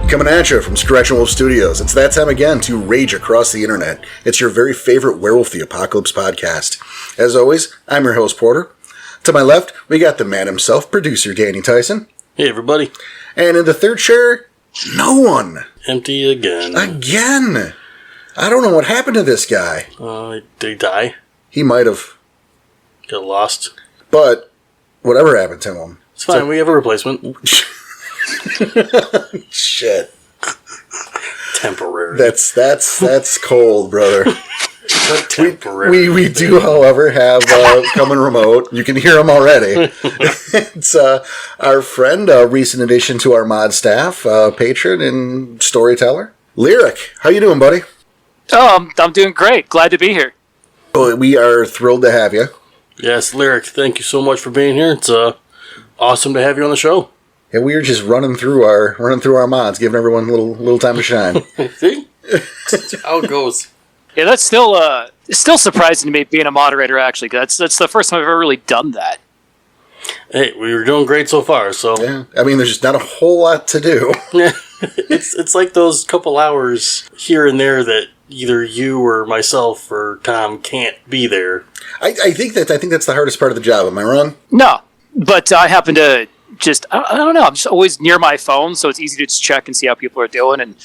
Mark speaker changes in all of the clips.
Speaker 1: Coming at you from Scratch and Wolf Studios. It's that time again to rage across the internet. It's your very favorite Werewolf the Apocalypse podcast. As always, I'm your host, Porter. To my left, we got the man himself, producer Danny Tyson.
Speaker 2: Hey, everybody.
Speaker 1: And in the third chair, no one.
Speaker 2: Empty again.
Speaker 1: Again. I don't know what happened to this guy.
Speaker 2: Did he die?
Speaker 1: He might have.
Speaker 2: Get lost?
Speaker 1: But whatever happened to him.
Speaker 2: It's fine. We have a replacement.
Speaker 1: Shit.
Speaker 2: Temporary.
Speaker 1: That's cold, brother.
Speaker 2: Temporary.
Speaker 1: We do, however, have coming remote. You can hear him already. It's our friend, a recent addition to our mod staff, patron and storyteller, Lyric. How you doing, buddy?
Speaker 3: Oh, I'm doing great. Glad to be here.
Speaker 1: Well, we are thrilled to have you.
Speaker 2: Yes, Lyric. Thank you so much for being here. It's awesome to have you on the show.
Speaker 1: Yeah, we are just running through our mods, giving everyone a little time to shine.
Speaker 2: See? That's how it goes.
Speaker 3: Yeah, that's still surprising to me being a moderator, actually. 'Cause that's the first time I've ever really done that.
Speaker 2: Hey, we were doing great so far, so...
Speaker 1: Yeah, I mean, there's just not a whole lot to do.
Speaker 2: It's like those couple hours here and there that either you or myself or Tom can't be there.
Speaker 1: I think that's the hardest part of the job. Am I wrong?
Speaker 3: No, but I happen to I don't know. I'm just always near my phone, so it's easy to just check and see how people are doing and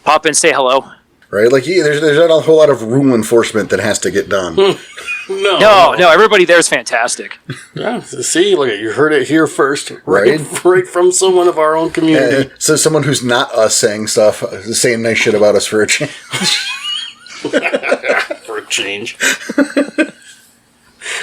Speaker 3: pop in, say hello.
Speaker 1: Right? Like, there's not a whole lot of rule enforcement that has to get done.
Speaker 3: No. Everybody there is fantastic.
Speaker 2: Yeah, see, look, you heard it here first,
Speaker 1: Right
Speaker 2: from someone of our own community.
Speaker 1: So someone who's not us saying nice shit about us for a change.
Speaker 2: For a change.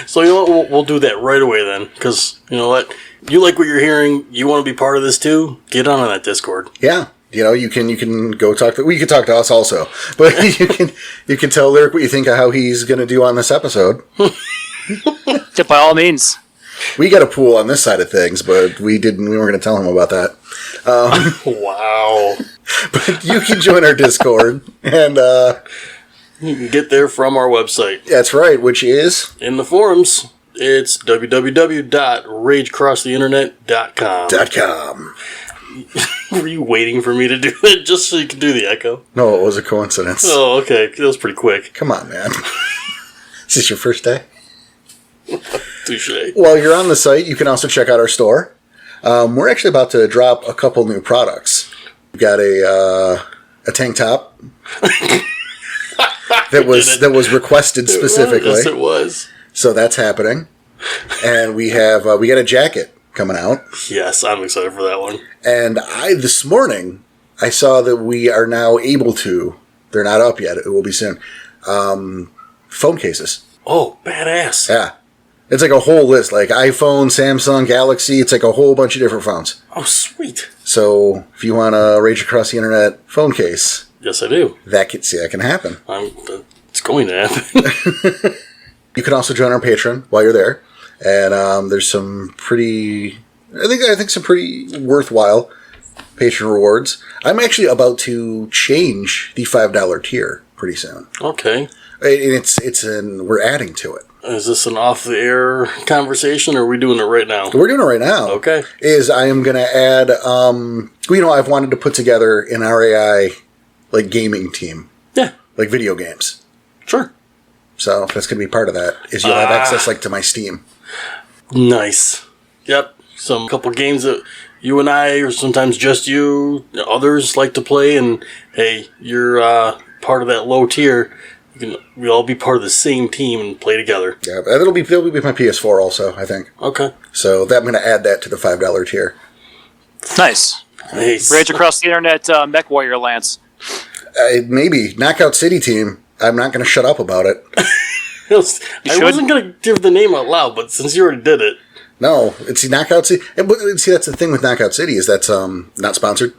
Speaker 2: So you know what? We'll do that right away then, because you know what? You like what you're hearing. You want to be part of this too? Get on that Discord.
Speaker 1: Yeah, you can go talk to. Well, you can talk to us also, but you can tell Lyric what you think of how he's going to do on this episode.
Speaker 3: By all means.
Speaker 1: We got a pool on this side of things, but we weren't going to tell him about that.
Speaker 2: Wow.
Speaker 1: But you can join our Discord, and
Speaker 2: you can get there from our website.
Speaker 1: That's right, which is
Speaker 2: in the forums. It's www.ragecrosstheinternet.com. Were you waiting for me to do it just so you could do the echo?
Speaker 1: No, it was a coincidence.
Speaker 2: Oh, okay. That was pretty quick.
Speaker 1: Come on, man. Is this your first day?
Speaker 2: Touché.
Speaker 1: While you're on the site, you can also check out our store. We're actually about to drop a couple new products. We've got a tank top that was requested specifically.
Speaker 2: Yes, it was.
Speaker 1: So that's happening. And we got a jacket coming out.
Speaker 2: Yes, I'm excited for that one.
Speaker 1: And this morning, I saw that we are now able to, they're not up yet, it will be soon, phone cases.
Speaker 2: Oh, badass.
Speaker 1: Yeah. It's like a whole list, like iPhone, Samsung, Galaxy, it's like a whole bunch of different phones.
Speaker 2: Oh, sweet.
Speaker 1: So if you want a Rage Across the Internet phone case.
Speaker 2: Yes, I do.
Speaker 1: That can happen.
Speaker 2: It's going to happen.
Speaker 1: You can also join our Patreon while you're there. And there's some pretty worthwhile patron rewards. I'm actually about to change the $5 tier pretty soon.
Speaker 2: Okay.
Speaker 1: And we're adding to it.
Speaker 2: Is this an off-the-air conversation, or are we doing it right now?
Speaker 1: We're doing it right now.
Speaker 2: Okay.
Speaker 1: I am going to add, I've wanted to put together an RAI, like, gaming team.
Speaker 2: Yeah.
Speaker 1: Like video games.
Speaker 2: Sure.
Speaker 1: So that's going to be part of that, is you'll have access, like, to my Steam.
Speaker 2: Nice. Yep. Couple games that you and I, or sometimes just you, others like to play, and hey, you're part of that low tier. We'll all be part of the same team and play together.
Speaker 1: Yeah, that'll be my PS4 also, I think.
Speaker 2: Okay.
Speaker 1: So I'm going to add that to the $5 tier.
Speaker 3: Nice. Rage Across the Internet Mech Warrior Lance.
Speaker 1: Maybe. Knockout City team. I'm not going to shut up about it.
Speaker 2: I wasn't going to give the name out loud, but since you already did it.
Speaker 1: No, it's Knockout City. See, that's the thing with Knockout City is that's not sponsored.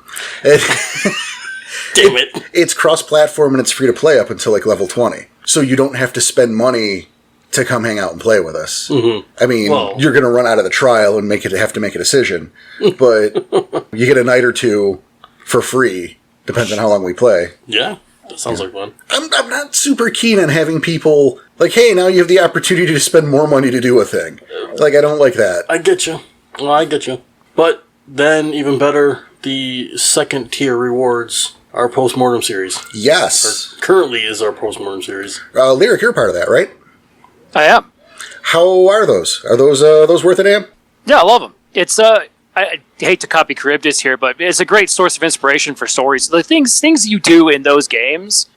Speaker 2: Damn it.
Speaker 1: It's cross-platform and it's free to play up until like level 20. So you don't have to spend money to come hang out and play with us.
Speaker 2: Mm-hmm.
Speaker 1: I mean, you're going to run out of the trial and have to make a decision. But you get a night or two for free, depends on how long we play.
Speaker 2: Yeah, that sounds like fun.
Speaker 1: I'm not super keen on having people like, hey, now you have the opportunity to spend more money to do a thing. Like, I don't like that.
Speaker 2: I get you. Well, I get you. But then, even better, the second tier rewards, our Postmortem series.
Speaker 1: Yes.
Speaker 2: Or currently is our Postmortem series.
Speaker 1: Lyric, you're part of that, right?
Speaker 3: I am.
Speaker 1: How are those? Are those worth a damn?
Speaker 3: Yeah, I love them. It's I hate to copy Charybdis here, but it's a great source of inspiration for stories. The things you do in those games,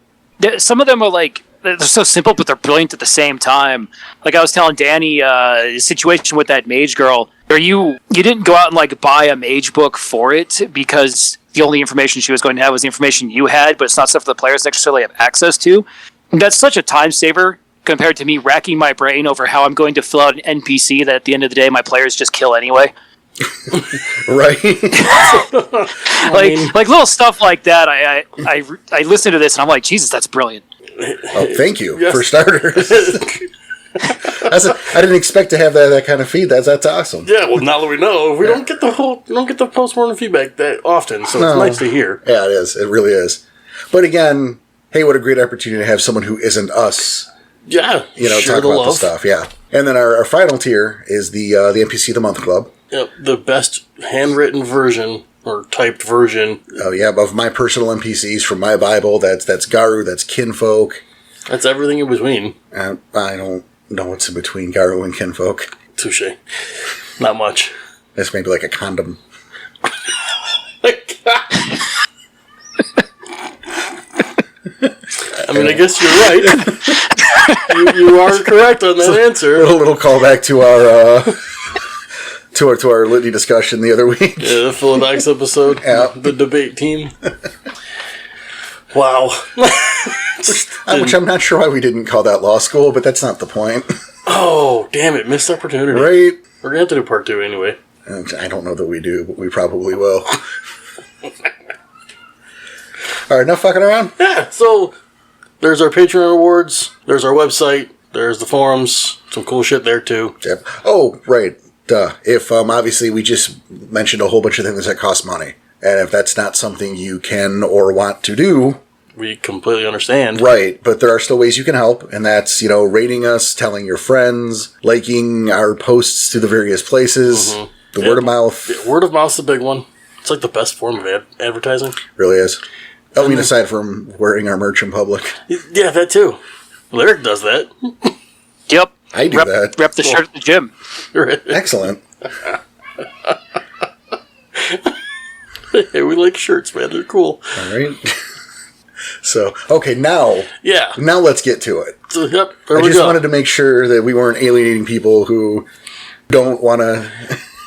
Speaker 3: some of them are like, they're so simple, but they're brilliant at the same time. Like I was telling Danny, the situation with that mage girl, where you didn't go out and like buy a mage book for it because the only information she was going to have was the information you had, but it's not stuff the players necessarily have access to. And that's such a time saver compared to me racking my brain over how I'm going to fill out an NPC that at the end of the day my players just kill anyway.
Speaker 1: Right.
Speaker 3: like little stuff like that. I listen to this and I'm like, Jesus, that's brilliant.
Speaker 1: Oh, thank you for starters. I didn't expect to have that kind of feed. That's awesome.
Speaker 2: Yeah, well, now that we know, we don't get the postmortem feedback that often, so it's nice to hear.
Speaker 1: Yeah, it is. It really is. But again, hey, what a great opportunity to have someone who isn't us.
Speaker 2: Yeah,
Speaker 1: talk about the stuff. Yeah, and then our final tier is the NPC of the Month Club.
Speaker 2: Yep, the best handwritten version or typed version.
Speaker 1: Oh yeah, of my personal NPCs from my Bible. That's Garu. That's Kinfolk.
Speaker 2: That's everything in between.
Speaker 1: I don't know what's in between Garu and Kinfolk.
Speaker 2: Touche. Not much.
Speaker 1: That's maybe like a condom.
Speaker 2: I mean, I guess you're right. you are correct on that answer.
Speaker 1: A little callback to our to our litany discussion the other week.
Speaker 2: Yeah, the Philodox episode.
Speaker 1: Yeah.
Speaker 2: The debate team. Wow.
Speaker 1: Which I'm not sure why we didn't call that law school, but that's not the point.
Speaker 2: Oh, damn it. Missed opportunity.
Speaker 1: Right?
Speaker 2: We're going to have to do part 2 anyway.
Speaker 1: I don't know that we do, but we probably will. All right, enough fucking around?
Speaker 2: Yeah, so there's our Patreon awards, there's our website, there's the forums, some cool shit there too.
Speaker 1: Yep. Oh, right. Duh. If, obviously, we just mentioned a whole bunch of things that cost money. And if that's not something you can or want to do...
Speaker 2: We completely understand.
Speaker 1: Right, but there are still ways you can help, and that's, rating us, telling your friends, liking our posts to the various places, the word of mouth.
Speaker 2: Yeah, word of mouth's the big one. It's like the best form of advertising.
Speaker 1: Really is. I mean, aside from wearing our merch in public.
Speaker 2: Yeah, that too. Lyric does that.
Speaker 3: Yep.
Speaker 1: I do that.
Speaker 3: Rep the shirt at the gym.
Speaker 1: Excellent.
Speaker 2: Hey, we like shirts, man. They're cool.
Speaker 1: All right. So, okay, now let's get to it.
Speaker 2: So, yep,
Speaker 1: I just wanted to make sure that we weren't alienating people who don't want to...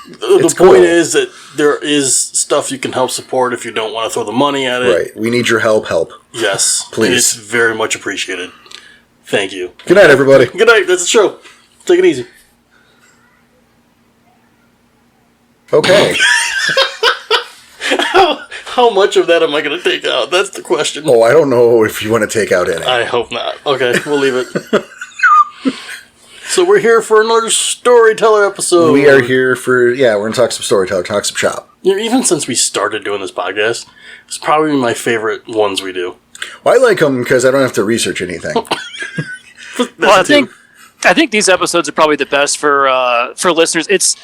Speaker 2: The point is that there is stuff you can help support if you don't want to throw the money at it.
Speaker 1: Right. We need your help.
Speaker 2: Yes.
Speaker 1: Please.
Speaker 2: And it's very much appreciated. Thank you.
Speaker 1: Good night, everybody.
Speaker 2: Good night. That's the show. Take it easy.
Speaker 1: Okay.
Speaker 2: How much of that am I going to take out? That's the question.
Speaker 1: Oh, I don't know if you want to take out any.
Speaker 2: I hope not. Okay, we'll leave it. So we're here for another storyteller episode.
Speaker 1: We are here for, we're going to talk some storyteller, talk some shop.
Speaker 2: Even since we started doing this podcast, it's probably my favorite ones we do.
Speaker 1: Well, I like them because I don't have to research anything.
Speaker 3: Well, I think these episodes are probably the best for listeners. It's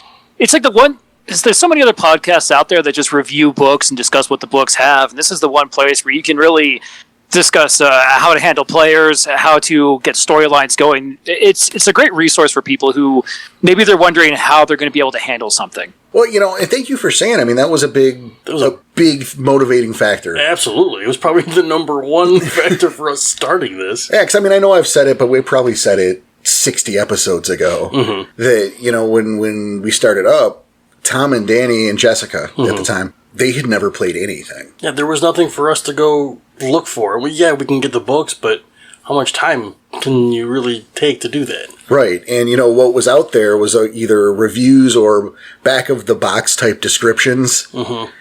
Speaker 3: like the one. There's so many other podcasts out there that just review books and discuss what the books have, and this is the one place where you can really discuss how to handle players, how to get storylines going. It's a great resource for people who maybe they're wondering how they're going to be able to handle something.
Speaker 1: Well, and thank you for saying. I mean, that was a big motivating factor.
Speaker 2: Absolutely, it was probably the number one factor for us starting this.
Speaker 1: Yeah, because I know I've said it, but we probably said it 60 episodes ago. Mm-hmm. That when we started up, Tom and Danny and Jessica at the time, they had never played anything.
Speaker 2: Yeah, there was nothing for us to go look for. We can get the books, but how much time can you really take to do that? Right,
Speaker 1: and what was out there was either reviews or back of the box type descriptions. Mm-hmm.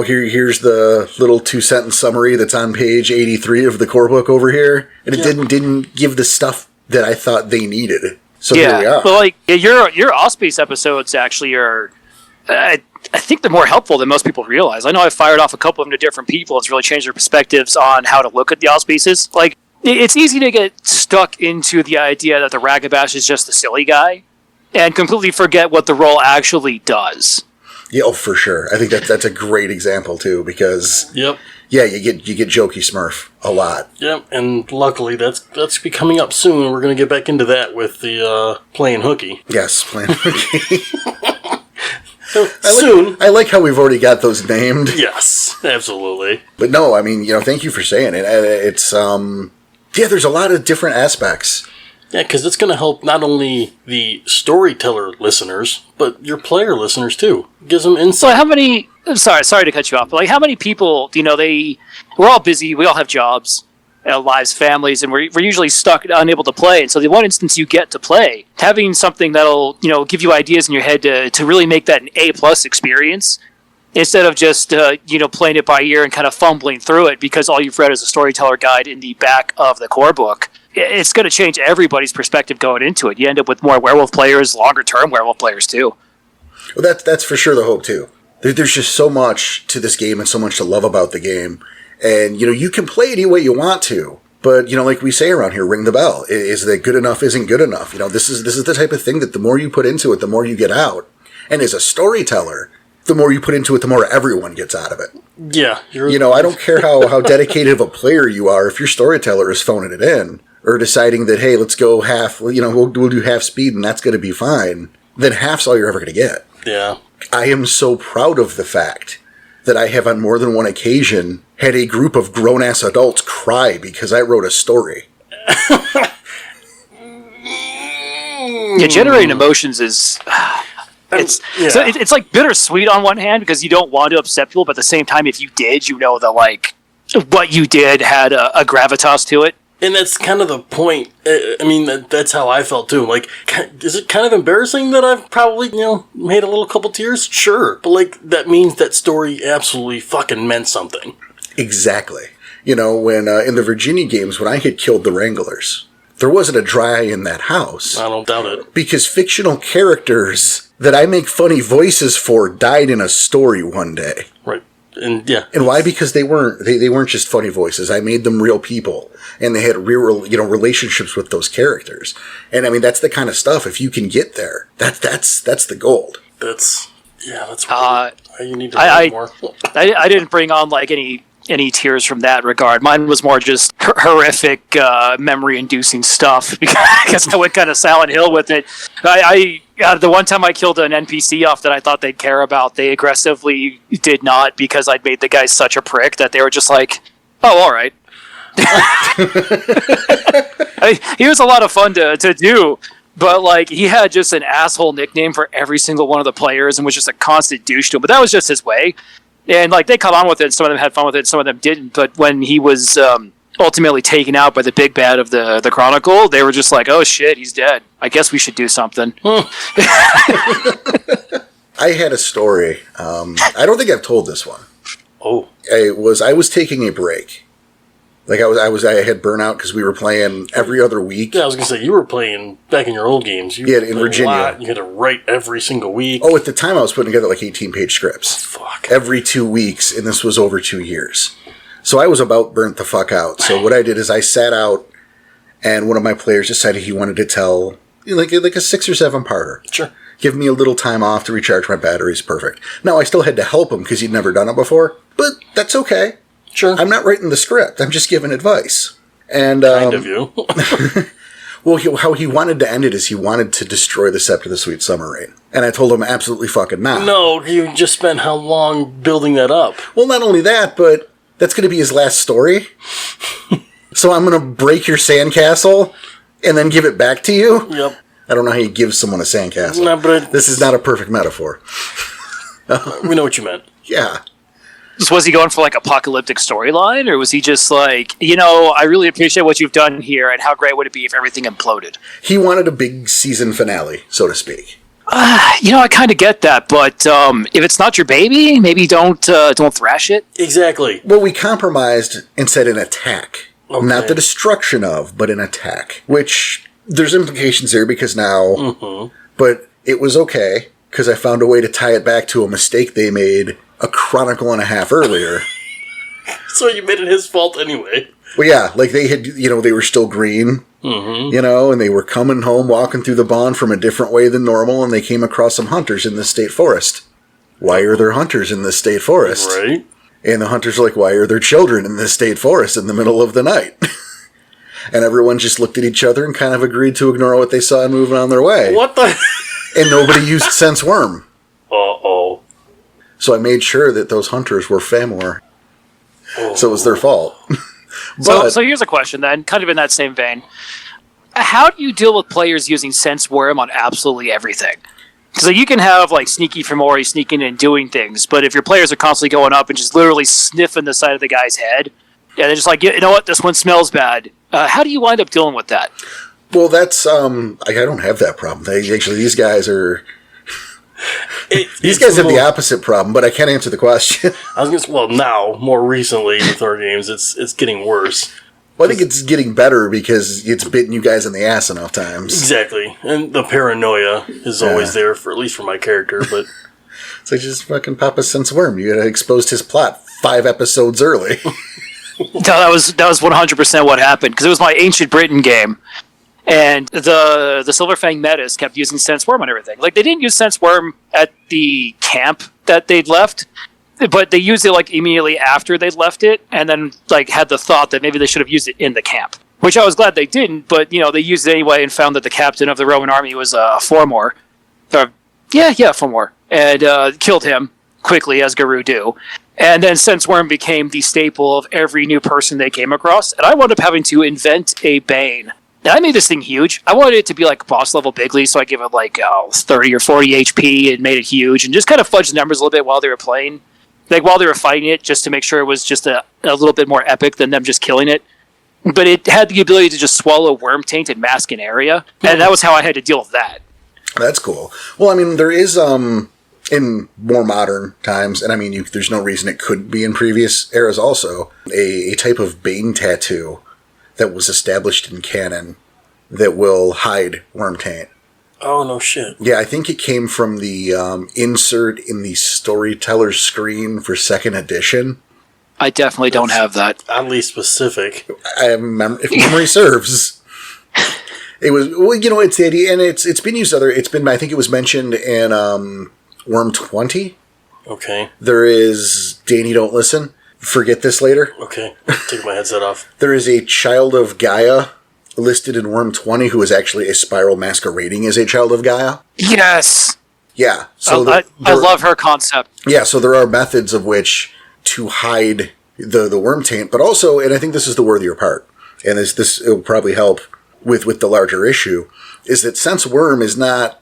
Speaker 1: Here's the little 2-sentence summary that's on page 83 of the core book over here, and it didn't give the stuff that I thought they needed. So here we are.
Speaker 3: Well, your Offspace episodes actually are. I think they're more helpful than most people realize. I know I've fired off a couple of them to different people. It's really changed their perspectives on how to look at the Offspaces. Like, it's easy to get stuck into the idea that the Ragabash is just the silly guy and completely forget what the role actually does.
Speaker 1: Yeah, oh, for sure. I think that's a great example too, because
Speaker 2: Yep.
Speaker 1: yeah, you get Jokey Smurf a lot.
Speaker 2: Yep, and luckily that's be coming up soon. We're going to get back into that with the playing hooky.
Speaker 1: Yes, playing hooky.
Speaker 2: Soon.
Speaker 1: I like how we've already got those named.
Speaker 2: Yes, absolutely.
Speaker 1: But no, I mean, thank you for saying it. It's there's a lot of different aspects.
Speaker 2: Yeah, because it's going to help not only the storyteller listeners, but your player listeners too. It gives them insight.
Speaker 3: So how many? I'm sorry to cut you off, but like, how many people? We're all busy. We all have jobs, lives, families, and we're usually stuck, unable to play. And so the one instance you get to play, having something that'll give you ideas in your head to really make that an A+ experience, instead of just playing it by ear and kind of fumbling through it because all you've read is a storyteller guide in the back of the core book. It's going to change everybody's perspective going into it. You end up with more werewolf players, longer term werewolf players too.
Speaker 1: Well, that's for sure the hope too. There's just so much to this game and so much to love about the game, and you can play it any way you want to. But like we say around here, ring the bell. Is that good enough? Isn't good enough? This is the type of thing that the more you put into it, the more you get out. And as a storyteller, the more you put into it, the more everyone gets out of it.
Speaker 2: Yeah,
Speaker 1: I don't care how dedicated of a player you are. If your storyteller is phoning it in, or deciding that, hey, let's go half, we'll do half speed and that's going to be fine, then half's all you're ever going to get.
Speaker 2: Yeah.
Speaker 1: I am so proud of the fact that I have on more than one occasion had a group of grown-ass adults cry because I wrote a story.
Speaker 3: Yeah, generating emotions is... It's like bittersweet on one hand because you don't want to upset people, but at the same time, if you did, that what you did had a gravitas to it.
Speaker 2: And that's kind of the point. I mean, that's how I felt too. Like, is it kind of embarrassing that I've probably, made a little couple tears? Sure. But, that means that story absolutely fucking meant something.
Speaker 1: Exactly. When in the Virginia games, when I had killed the Wranglers, there wasn't a dry eye in that house.
Speaker 2: I don't doubt it.
Speaker 1: Because fictional characters that I make funny voices for died in a story one day.
Speaker 2: Right. And yeah.
Speaker 1: And why? Because they weren't just funny voices. I made them real people, and they had real relationships with those characters. And I mean, that's the kind of stuff. If you can get there, that's the gold.
Speaker 2: That's really, you need to learn more.
Speaker 3: I didn't bring on any tears from that regard. Mine was more just horrific, memory-inducing stuff because I went kind of Silent Hill with it. The one time I killed an NPC off that I thought they'd care about, they aggressively did not because I'd made the guy such a prick that they were just like, oh, all right. He was a lot of fun to do, but he had just an asshole nickname for every single one of the players and was just a constant douche to him. But that was just his way. And they caught on with it. Some of them had fun with it. Some of them didn't. But when he was ultimately taken out by the big bad of the Chronicle, they were just like, "Oh shit, he's dead. I guess we should do something."
Speaker 1: I had a story. I don't think I've told this one.
Speaker 2: Oh,
Speaker 1: I was taking a break. I had burnout because we were playing every other week.
Speaker 2: Yeah, I was gonna say you were playing back in your old games.
Speaker 1: Yeah, in Virginia.
Speaker 2: You had to write every single week.
Speaker 1: Oh, at the time I was putting together 18-page scripts.
Speaker 2: Fuck.
Speaker 1: Every 2 weeks, and this was over 2 years. So I was about burnt the fuck out. So what I did is I sat out, and one of my players decided he wanted to tell like a 6 or 7 parter.
Speaker 2: Sure.
Speaker 1: Give me a little time off to recharge my batteries. Perfect. Now I still had to help him because he'd never done it before, but that's okay.
Speaker 2: Sure.
Speaker 1: I'm not writing the script. I'm just giving advice. And
Speaker 2: kind of you.
Speaker 1: Well, how he wanted to end it is he wanted to destroy the Scepter of the Sweet Summer Rain. And I told him absolutely fucking not.
Speaker 2: No, you just spent how long building that up?
Speaker 1: Well, not only that, but that's going to be his last story. So I'm going to break your sandcastle and then give it back to you?
Speaker 2: Yep.
Speaker 1: I don't know how you give someone a sandcastle.
Speaker 2: No, but
Speaker 1: this is not a perfect metaphor.
Speaker 2: We know what you meant.
Speaker 1: Yeah.
Speaker 3: Was he going for apocalyptic storyline, or was he just I really appreciate what you've done here, and how great would it be if everything imploded?
Speaker 1: He wanted a big season finale, so to speak.
Speaker 3: I kind of get that, but if it's not your baby, maybe don't thrash it.
Speaker 2: Exactly.
Speaker 1: Well, we compromised and said an attack. Okay. Not the destruction of, but an attack. Which, there's implications there because now... Mm-hmm. But it was okay, because I found a way to tie it back to a mistake they made a chronicle and a half earlier.
Speaker 2: So you made it his fault anyway.
Speaker 1: Well, yeah, they had, they were still green,
Speaker 2: mm-hmm.
Speaker 1: And they were coming home, walking through the bond from a different way than normal, and they came across some hunters in the state forest. why are there hunters in this state forest?
Speaker 2: Right.
Speaker 1: And the hunters are like, why are there children in this state forest in the middle of the night? And everyone just looked at each other and kind of agreed to ignore what they saw and move on their way.
Speaker 2: What the?
Speaker 1: And nobody used sense worm.
Speaker 2: Uh-oh.
Speaker 1: So I made sure that those hunters were Famor. So it was their fault.
Speaker 3: So here's a question then, kind of in that same vein. How do you deal with players using sense worm on absolutely everything? Because you can have like sneaky Famori sneaking in and doing things, but if your players are constantly going up and just literally sniffing the side of the guy's head, yeah, they're just like, you know what, this one smells bad. How do you wind up dealing with that?
Speaker 1: Well, that's I don't have that problem. These guys are. These guys have the opposite problem, but I can't answer the question.
Speaker 2: I was going to say, well, now, more recently with our games, it's getting worse.
Speaker 1: Well, I think it's getting better because it's bitten you guys in the ass enough times.
Speaker 2: Exactly. And the paranoia is always there, for at least for my character, but...
Speaker 1: It's like, just fucking pop a sense worm. You exposed his plot 5 episodes early.
Speaker 3: No, that was 100% what happened, because it was my Ancient Britain game. And the Silverfang metas kept using Sense Worm on everything. Like, they didn't use Sense Worm at the camp that they'd left, but they used it, like, immediately after they'd left it, and then, like, had the thought that maybe they should have used it in the camp. Which I was glad they didn't, but, you know, they used it anyway and found that the captain of the Roman army was Formor. Formor. And killed him quickly, as Garou do. And then Sense Worm became the staple of every new person they came across, and I wound up having to invent a Bane. Now, I made this thing huge. I wanted it to be like boss level Bigly, so I give it like 30 or 40 HP and made it huge, and just kind of fudged the numbers a little bit while they were playing. Like, while they were fighting it, just to make sure it was just a little bit more epic than them just killing it. But it had the ability to just swallow worm taint and mask an area, and that was how I had to deal with that.
Speaker 1: That's cool. Well, I mean, there is, in more modern times, and I mean, there's no reason it couldn't be in previous eras also, a type of Bane tattoo that was established in canon that will hide worm taint.
Speaker 2: Oh, no shit.
Speaker 1: Yeah, I think it came from the insert in the storyteller's screen for 2nd edition.
Speaker 3: I definitely don't have that.
Speaker 2: Oddly specific.
Speaker 1: If memory serves. It was, well, you know, it's the idea, and it's been used I think it was mentioned in Worm 20.
Speaker 2: Okay.
Speaker 1: There is Danny Don't Listen. Forget this later.
Speaker 2: Okay. Take my headset off.
Speaker 1: There is a child of Gaia listed in Worm 20 who is actually a spiral masquerading as a child of Gaia.
Speaker 3: Yes!
Speaker 1: Yeah. So
Speaker 3: I love her concept.
Speaker 1: Yeah, so there are methods of which to hide the worm taint, but also, and I think this is the worthier part, and this will probably help with the larger issue, is that sense worm is not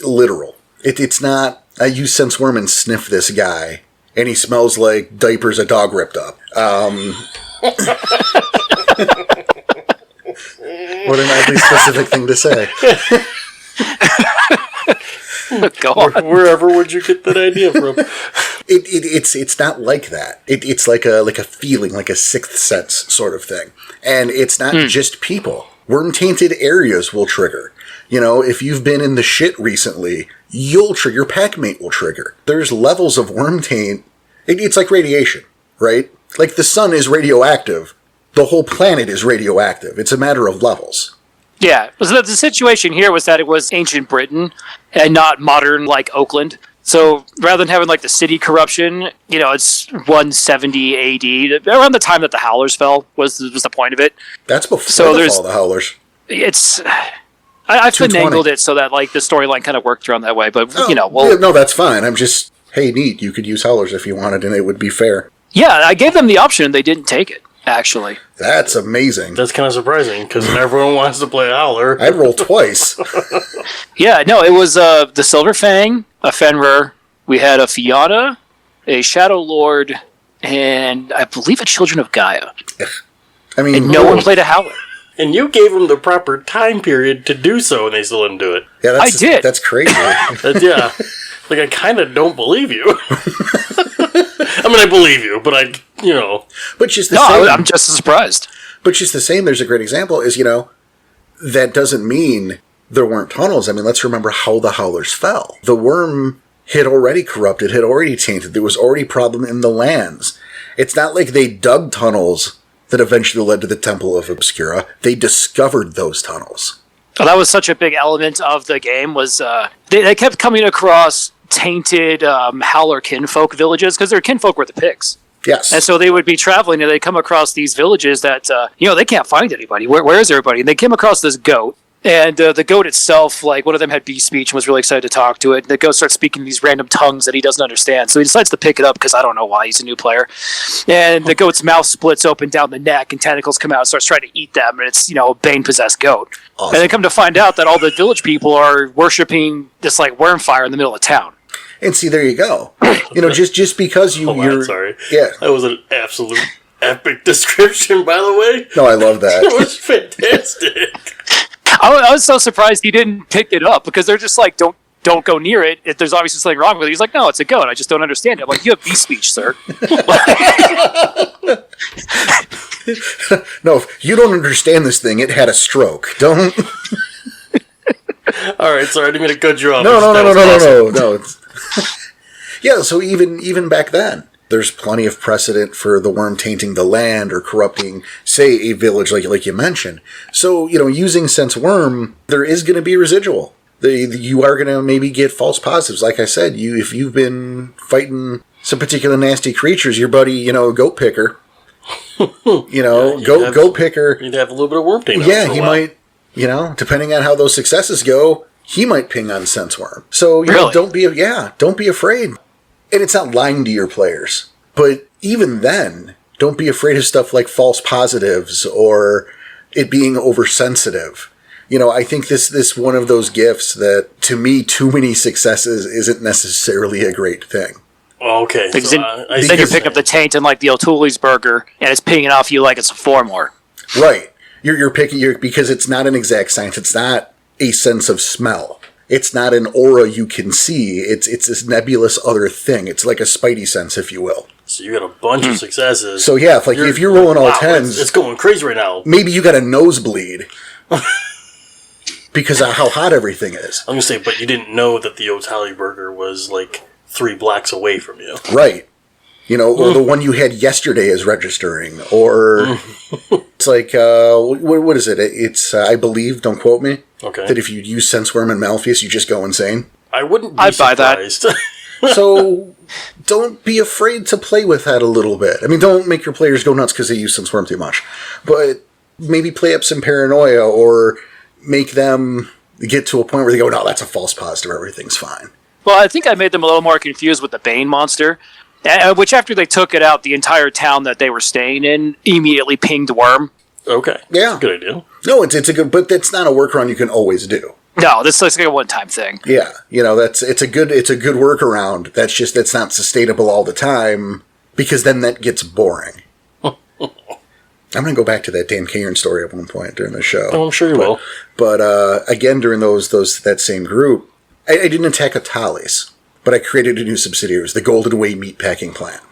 Speaker 1: literal. It's not, I use sense worm and sniff this guy, and he smells like diapers a dog ripped up. What an oddly specific thing to say.
Speaker 3: Go on.
Speaker 2: Wherever would you get that idea from?
Speaker 1: It's not like that. It's like a feeling, like a sixth sense sort of thing. And it's not just people. Worm-tainted areas will trigger. You know, if you've been in the shit recently, you'll trigger, your packmate will trigger. There's levels of worm taint. It's like radiation, right? Like the sun is radioactive. The whole planet is radioactive. It's a matter of levels.
Speaker 3: Yeah, so the situation here was that it was ancient Britain and not modern, like, Oakland. So rather than having, like, the city corruption, you know, it's 170 AD. Around the time that the Howlers fell was the point of it.
Speaker 1: That's before the fall of the Howlers.
Speaker 3: It's... I finagled it so that, like, the storyline kind of worked around that way, but, you know...
Speaker 1: Yeah, no, that's fine. I'm just, hey, neat, you could use Howlers if you wanted, and it would be fair.
Speaker 3: Yeah, I gave them the option, and they didn't take it, actually.
Speaker 1: That's amazing.
Speaker 2: That's kind of surprising, because everyone wants to play a Howler.
Speaker 1: I'd roll twice.
Speaker 3: Yeah, no, it was the Silver Fang, a Fenrir, we had a Fianna, a Shadow Lord, and I believe a Children of Gaia.
Speaker 1: I mean...
Speaker 3: And no one played a Howler.
Speaker 2: And you gave them the proper time period to do so, and they still didn't do it.
Speaker 1: Yeah,
Speaker 3: I did.
Speaker 1: That's crazy.
Speaker 2: Yeah. Like, I kind of don't believe you. I mean, I believe you, but
Speaker 1: But just the same.
Speaker 3: I'm just as surprised.
Speaker 1: But just the same, there's a great example, is, you know, that doesn't mean there weren't tunnels. I mean, let's remember how the Howlers fell. The worm had already corrupted, had already tainted. There was already problem in the lands. It's not like they dug tunnels that eventually led to the Temple of Obscura. They discovered those tunnels.
Speaker 3: Well, that was such a big element of the game, was they kept coming across tainted Howler Kinfolk villages, because their Kinfolk were the pigs.
Speaker 1: Yes.
Speaker 3: And so they would be traveling and they'd come across these villages that, they can't find anybody. Where is everybody? And they came across this goat. And the goat itself, like, one of them had beast speech and was really excited to talk to it. And the goat starts speaking these random tongues that he doesn't understand. So he decides to pick it up because I don't know why, he's a new player. And the goat's mouth splits open down the neck and tentacles come out and starts trying to eat them. And it's, a Bane-possessed goat. Awesome. And they come to find out that all the village people are worshipping this, like, worm fire in the middle of town.
Speaker 1: And see, there you go. Just because you're...
Speaker 2: Sorry.
Speaker 1: Yeah.
Speaker 2: That was an absolute epic description, by the way.
Speaker 1: No, I love that.
Speaker 2: It was fantastic.
Speaker 3: I was so surprised he didn't pick it up, because they're just like, don't go near it. If there's obviously something wrong with it. He's like, no, it's a goat. I just don't understand it. I'm like, you have beast speech, sir.
Speaker 1: No, if you don't understand this thing, it had a stroke. Don't...
Speaker 2: All right, sorry, I didn't mean to cut you off.
Speaker 1: No. Yeah, so even back then, there's plenty of precedent for the worm tainting the land or corrupting, say, a village like you mentioned. So, using sense worm, there is going to be residual. You are going to maybe get false positives. Like I said, if you've been fighting some particular nasty creatures, your buddy, goat picker, goat picker.
Speaker 2: You'd have a little bit of worm taint.
Speaker 1: Yeah, he might, depending on how those successes go, he might ping on sense worm. So,
Speaker 3: really?
Speaker 1: don't be afraid. And it's not lying to your players. But even then, don't be afraid of stuff like false positives or it being oversensitive. I think this one of those gifts that, to me, too many successes isn't necessarily a great thing.
Speaker 2: Okay.
Speaker 3: Because then you pick up the taint in, like, the O'Toole's burger, and it's pinging off you like it's a formor.
Speaker 1: Right. You're picking because it's not an exact science. It's not a sense of smell. It's not an aura you can see. It's this nebulous other thing. It's like a spidey sense, if you will.
Speaker 2: So you got a bunch of successes.
Speaker 1: So yeah, if you're rolling all tens,
Speaker 2: it's going crazy right now.
Speaker 1: Maybe you got a nosebleed because of how hot everything is.
Speaker 2: I'm gonna say, but you didn't know that the Otali burger was like 3 blocks away from you,
Speaker 1: right? Or the one you had yesterday is registering, or it's like what is it? It's I believe. Don't quote me.
Speaker 2: Okay.
Speaker 1: That if you use Senseworm and Malpheus, you just go insane.
Speaker 2: I wouldn't be
Speaker 3: I'd
Speaker 2: surprised.
Speaker 3: buy that.
Speaker 1: So don't be afraid to play with that a little bit. I mean, don't make your players go nuts because they use Senseworm too much. But maybe play up some paranoia or make them get to a point where they go, no, that's a false positive. Everything's fine.
Speaker 3: Well, I think I made them a little more confused with the Bane monster, which after they took it out, the entire town that they were staying in immediately pinged worm.
Speaker 2: Okay.
Speaker 1: Yeah.
Speaker 2: That's a good idea.
Speaker 1: No, it's a good, but that's not a workaround you can always do.
Speaker 3: No, this looks like a one-time thing.
Speaker 1: Yeah, it's a good workaround. That's not sustainable all the time because then that gets boring. I'm gonna go back to that Dan Cairn story at one point during the show.
Speaker 2: Oh, I'm sure you will.
Speaker 1: But again, during that same group, I didn't attack Atalis, but I created a new subsidiary. It was the Golden Way Meatpacking Plant.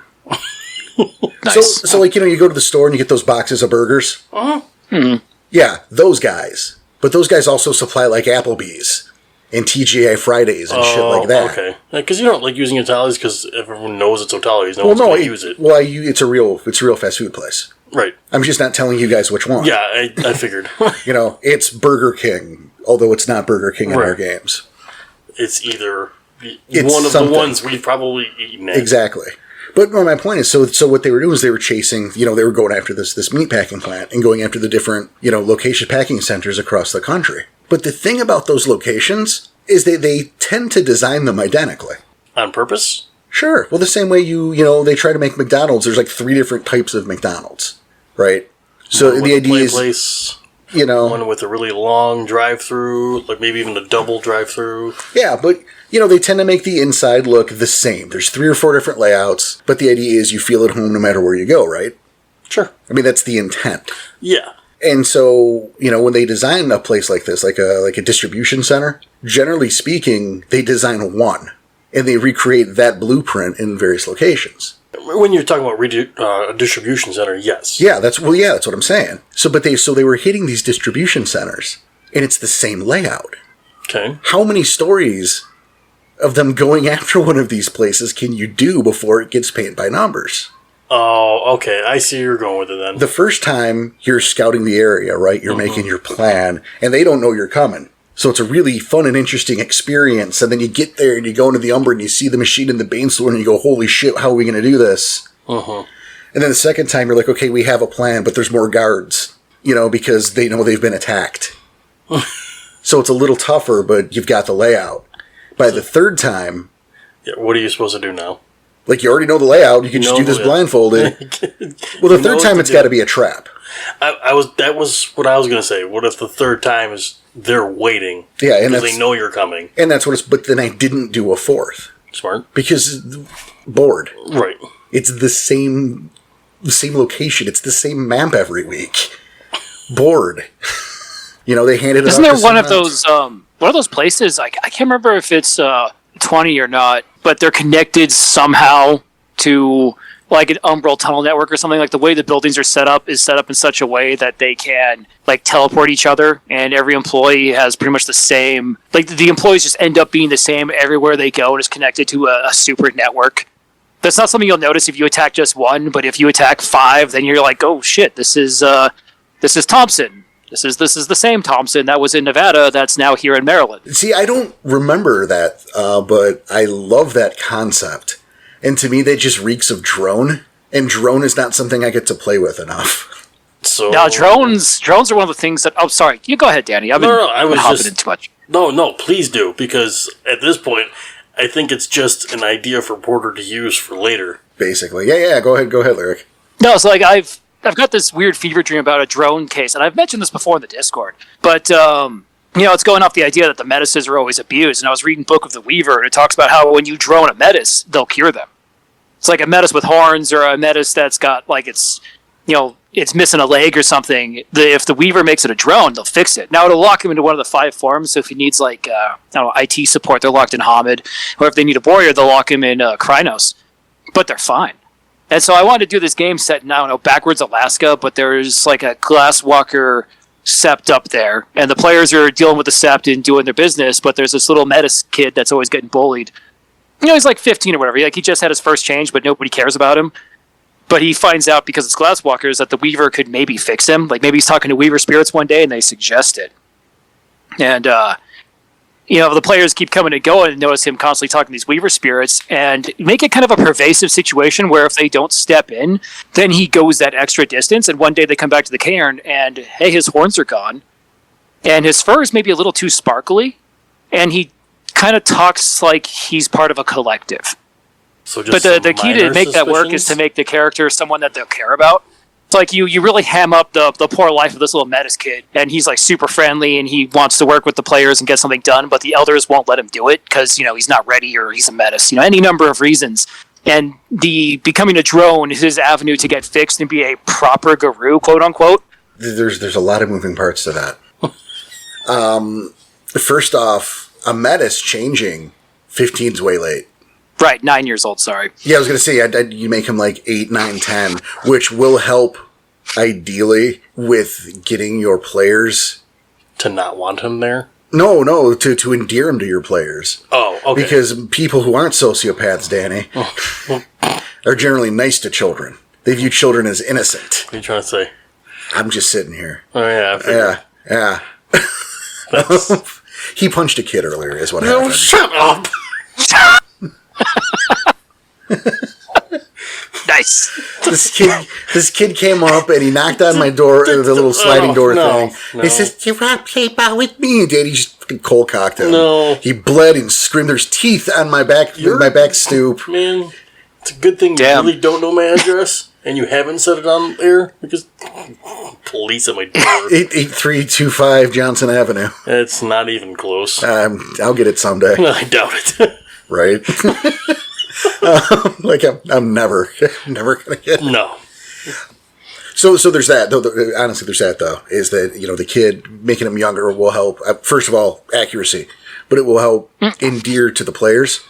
Speaker 3: Nice.
Speaker 1: So like you go to the store and you get those boxes of burgers. Yeah, those guys. But those guys also supply like Applebee's and TGI Fridays and shit like that.
Speaker 2: Okay, because you don't like using Otali's because everyone knows it's Otali's. No one's going to use it.
Speaker 1: Well, it's a real fast food place.
Speaker 2: Right.
Speaker 1: I'm just not telling you guys which one.
Speaker 2: Yeah, I figured.
Speaker 1: It's Burger King, although it's not Burger King in our games.
Speaker 2: It's either
Speaker 1: It's
Speaker 2: one of
Speaker 1: something.
Speaker 2: the ones we've probably eaten at.
Speaker 1: Exactly. But my point is, so what they were doing is they were chasing, they were going after this meatpacking plant and going after the different, location packing centers across the country. But the thing about those locations is they tend to design them identically.
Speaker 2: On purpose?
Speaker 1: Sure. Well, the same way they try to make McDonald's, there's like 3 different types of McDonald's, right? So the idea is,
Speaker 2: place, one with a really long drive-through, like maybe even a double drive-through.
Speaker 1: Yeah, but they tend to make the inside look the same. There's 3 or 4 different layouts, but the idea is you feel at home no matter where you go, right?
Speaker 2: Sure.
Speaker 1: I mean, that's the intent.
Speaker 2: Yeah.
Speaker 1: And so, when they design a place like this, like a distribution center, generally speaking, they design one, and they recreate that blueprint in various locations.
Speaker 2: When you're talking about a distribution center, yes.
Speaker 1: Yeah, that's what I'm saying. So they were hitting these distribution centers, and it's the same layout.
Speaker 2: Okay.
Speaker 1: How many stories of them going after one of these places can you do before it gets paint by numbers?
Speaker 2: Oh, okay. I see you're going with it then.
Speaker 1: The first time you're scouting the area, right? You're making your plan, and they don't know you're coming. So it's a really fun and interesting experience. And then you get there and you go into the Umbra and you see the machine in the Bane Saloon and you go, holy shit, how are we going to do this?
Speaker 2: Uh-huh.
Speaker 1: And then the second time you're like, okay, we have a plan, but there's more guards, because they know they've been attacked. So it's a little tougher, but you've got the layout. By the third time...
Speaker 2: Yeah, what are you supposed to do now?
Speaker 1: Like, you already know the layout. You can just do this blindfolded. Well, the third time it's got to be a trap.
Speaker 2: That was what I was going to say. What if the third time is they're waiting?
Speaker 1: Yeah, and
Speaker 2: because they know you're coming.
Speaker 1: And that's what it's... But then I didn't do a fourth.
Speaker 2: Smart.
Speaker 1: Because bored.
Speaker 2: Right.
Speaker 1: It's the same location. It's the same map every week. Bored. They handed it.
Speaker 3: Isn't there one of those places? I can't remember if it's 20 or not, but they're connected somehow to like an Umbral tunnel network or something. Like the way the buildings are set up is set up in such a way that they can like teleport each other, and every employee has pretty much the same. Like the employees just end up being the same everywhere they go, and is connected to a super network. That's not something you'll notice if you attack just one, but if you attack 5, then you're like, oh shit, this is Thompson. This is the same Thompson that was in Nevada that's now here in Maryland.
Speaker 1: See, I don't remember that, but I love that concept. And to me, that just reeks of drone. And drone is not something I get to play with enough.
Speaker 2: So
Speaker 3: now, drones are one of the things that... Oh, sorry. You go ahead, Danny. I was hopping in too much.
Speaker 2: No, please do. Because at this point, I think it's just an idea for Porter to use for later.
Speaker 1: Basically. Yeah, go ahead, Lyric.
Speaker 3: No, it's like I've got this weird fever dream about a drone case, and I've mentioned this before in the Discord, but, it's going off the idea that the Medices are always abused, and I was reading Book of the Weaver, and it talks about how when you drone a Metis, they'll cure them. It's like a Metis with horns, or a Metis that's got, like, it's missing a leg or something. If the Weaver makes it a drone, they'll fix it. Now, it'll lock him into one of the 5 forms, so if he needs, like, IT support, they're locked in Hamid, or if they need a warrior, they'll lock him in Krynos. But they're fine. And so I wanted to do this game set in, backwards Alaska, but there's like a glasswalker sept up there, and the players are dealing with the sept and doing their business, but there's this little Metis kid that's always getting bullied. He's like 15 or whatever. He just had his first change, but nobody cares about him. But he finds out, because it's glasswalkers, that the Weaver could maybe fix him. Like maybe he's talking to Weaver spirits one day, and they suggest it. And, the players keep coming and going and notice him constantly talking to these Weaver spirits and make it kind of a pervasive situation where if they don't step in, then he goes that extra distance. And one day they come back to the cairn and, hey, his horns are gone. And his fur is maybe a little too sparkly. And he kind of talks like he's part of a collective.
Speaker 2: So just
Speaker 3: but the key to make that work is to make the character someone that they'll care about. It's like you really ham up the poor life of this little Metis kid, and he's like super friendly and he wants to work with the players and get something done, but the elders won't let him do it because he's not ready or he's a Metis, any number of reasons. And the becoming a drone is his avenue to get fixed and be a proper guru, quote unquote.
Speaker 1: There's a lot of moving parts to that. First off, a Metis changing 15's way late.
Speaker 3: Right, 9 years old, sorry.
Speaker 1: Yeah, I was going to say, you make him like 8, 9, 10, which will help, ideally, with getting your players...
Speaker 2: To not want him there?
Speaker 1: No, to endear him to your players.
Speaker 2: Oh, okay.
Speaker 1: Because people who aren't sociopaths, Danny, are generally nice to children. They view children as innocent.
Speaker 2: What are you trying to say?
Speaker 1: I'm just sitting here.
Speaker 2: Oh, yeah.
Speaker 1: Yeah. He punched a kid earlier, is what
Speaker 2: No,
Speaker 1: happened.
Speaker 2: shut up!
Speaker 3: Nice.
Speaker 1: This kid came up and he knocked on my door, the little sliding door thing. He says, "You want to play ball with me?" And Daddy just fucking cold cocked him.
Speaker 2: No.
Speaker 1: He bled and screamed. There's teeth on my back stoop.
Speaker 2: Man, it's a good thing you really don't know my address and you haven't set it on air because police at my door.
Speaker 1: 88325 Johnson Avenue.
Speaker 2: It's not even close.
Speaker 1: I'll get it someday.
Speaker 2: I doubt it.
Speaker 1: Right? I'm never gonna get it.
Speaker 2: No.
Speaker 1: So there's that. Honestly, there's that though. Is that the kid making him younger will help. First of all, accuracy, but it will help endear to the players.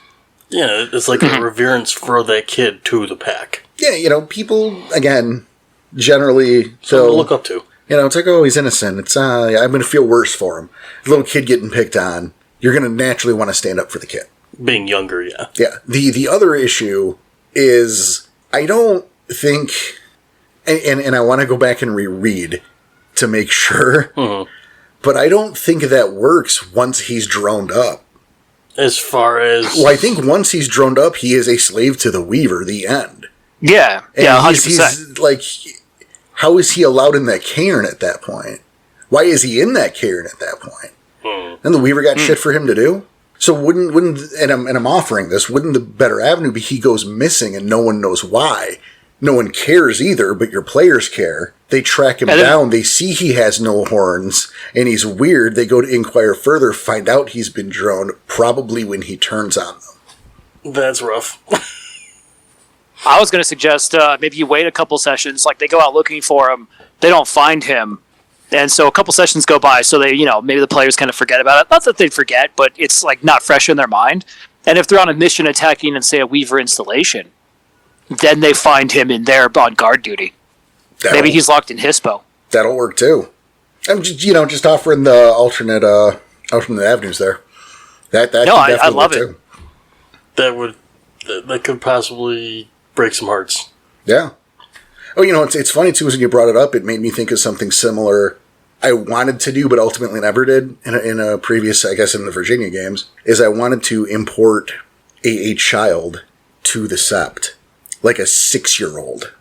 Speaker 2: Yeah, it's like a reverence for that kid to the pack.
Speaker 1: Yeah, people again generally
Speaker 2: Something to look up to.
Speaker 1: It's like, oh, he's innocent. It's I'm going to feel worse for him. The little kid getting picked on. You're going to naturally want to stand up for the kid.
Speaker 2: Being younger, yeah.
Speaker 1: Yeah. The other issue is I don't think, and I want to go back and reread to make sure, But I don't think that works once he's droned up.
Speaker 2: As far as...
Speaker 1: Well, I think once he's droned up, he is a slave to the Weaver, the end.
Speaker 3: Yeah,
Speaker 1: And
Speaker 3: yeah, 100%.
Speaker 1: he's like, how is he allowed in that cairn at that point? Why is he in that cairn at that point? And the Weaver got shit for him to do? So wouldn't and I'm offering this, wouldn't the better avenue be he goes missing and no one knows why? No one cares either, but your players care. They track him down, they see he has no horns, and he's weird. They go to inquire further, find out he's been droned, probably when he turns on them.
Speaker 2: That's rough.
Speaker 3: I was going to suggest maybe you wait a couple sessions, like they go out looking for him, they don't find him, and so a couple sessions go by, so they, maybe the players kind of forget about it. Not that they'd forget, but it's like not fresh in their mind. And if they're on a mission attacking, and say, a Weaver installation, then they find him in there on guard duty. Maybe he's locked in Hispo.
Speaker 1: That'll work too. I'm just offering the alternate avenues there. That
Speaker 3: no, I love it. Too.
Speaker 2: That could possibly break some hearts.
Speaker 1: Yeah. Oh, it's funny too. When you brought it up, it made me think of something similar. I wanted to do, but ultimately never did. In a previous, I guess, in the Virginia games, is I wanted to import a child to the Sept, like a 6-year-old.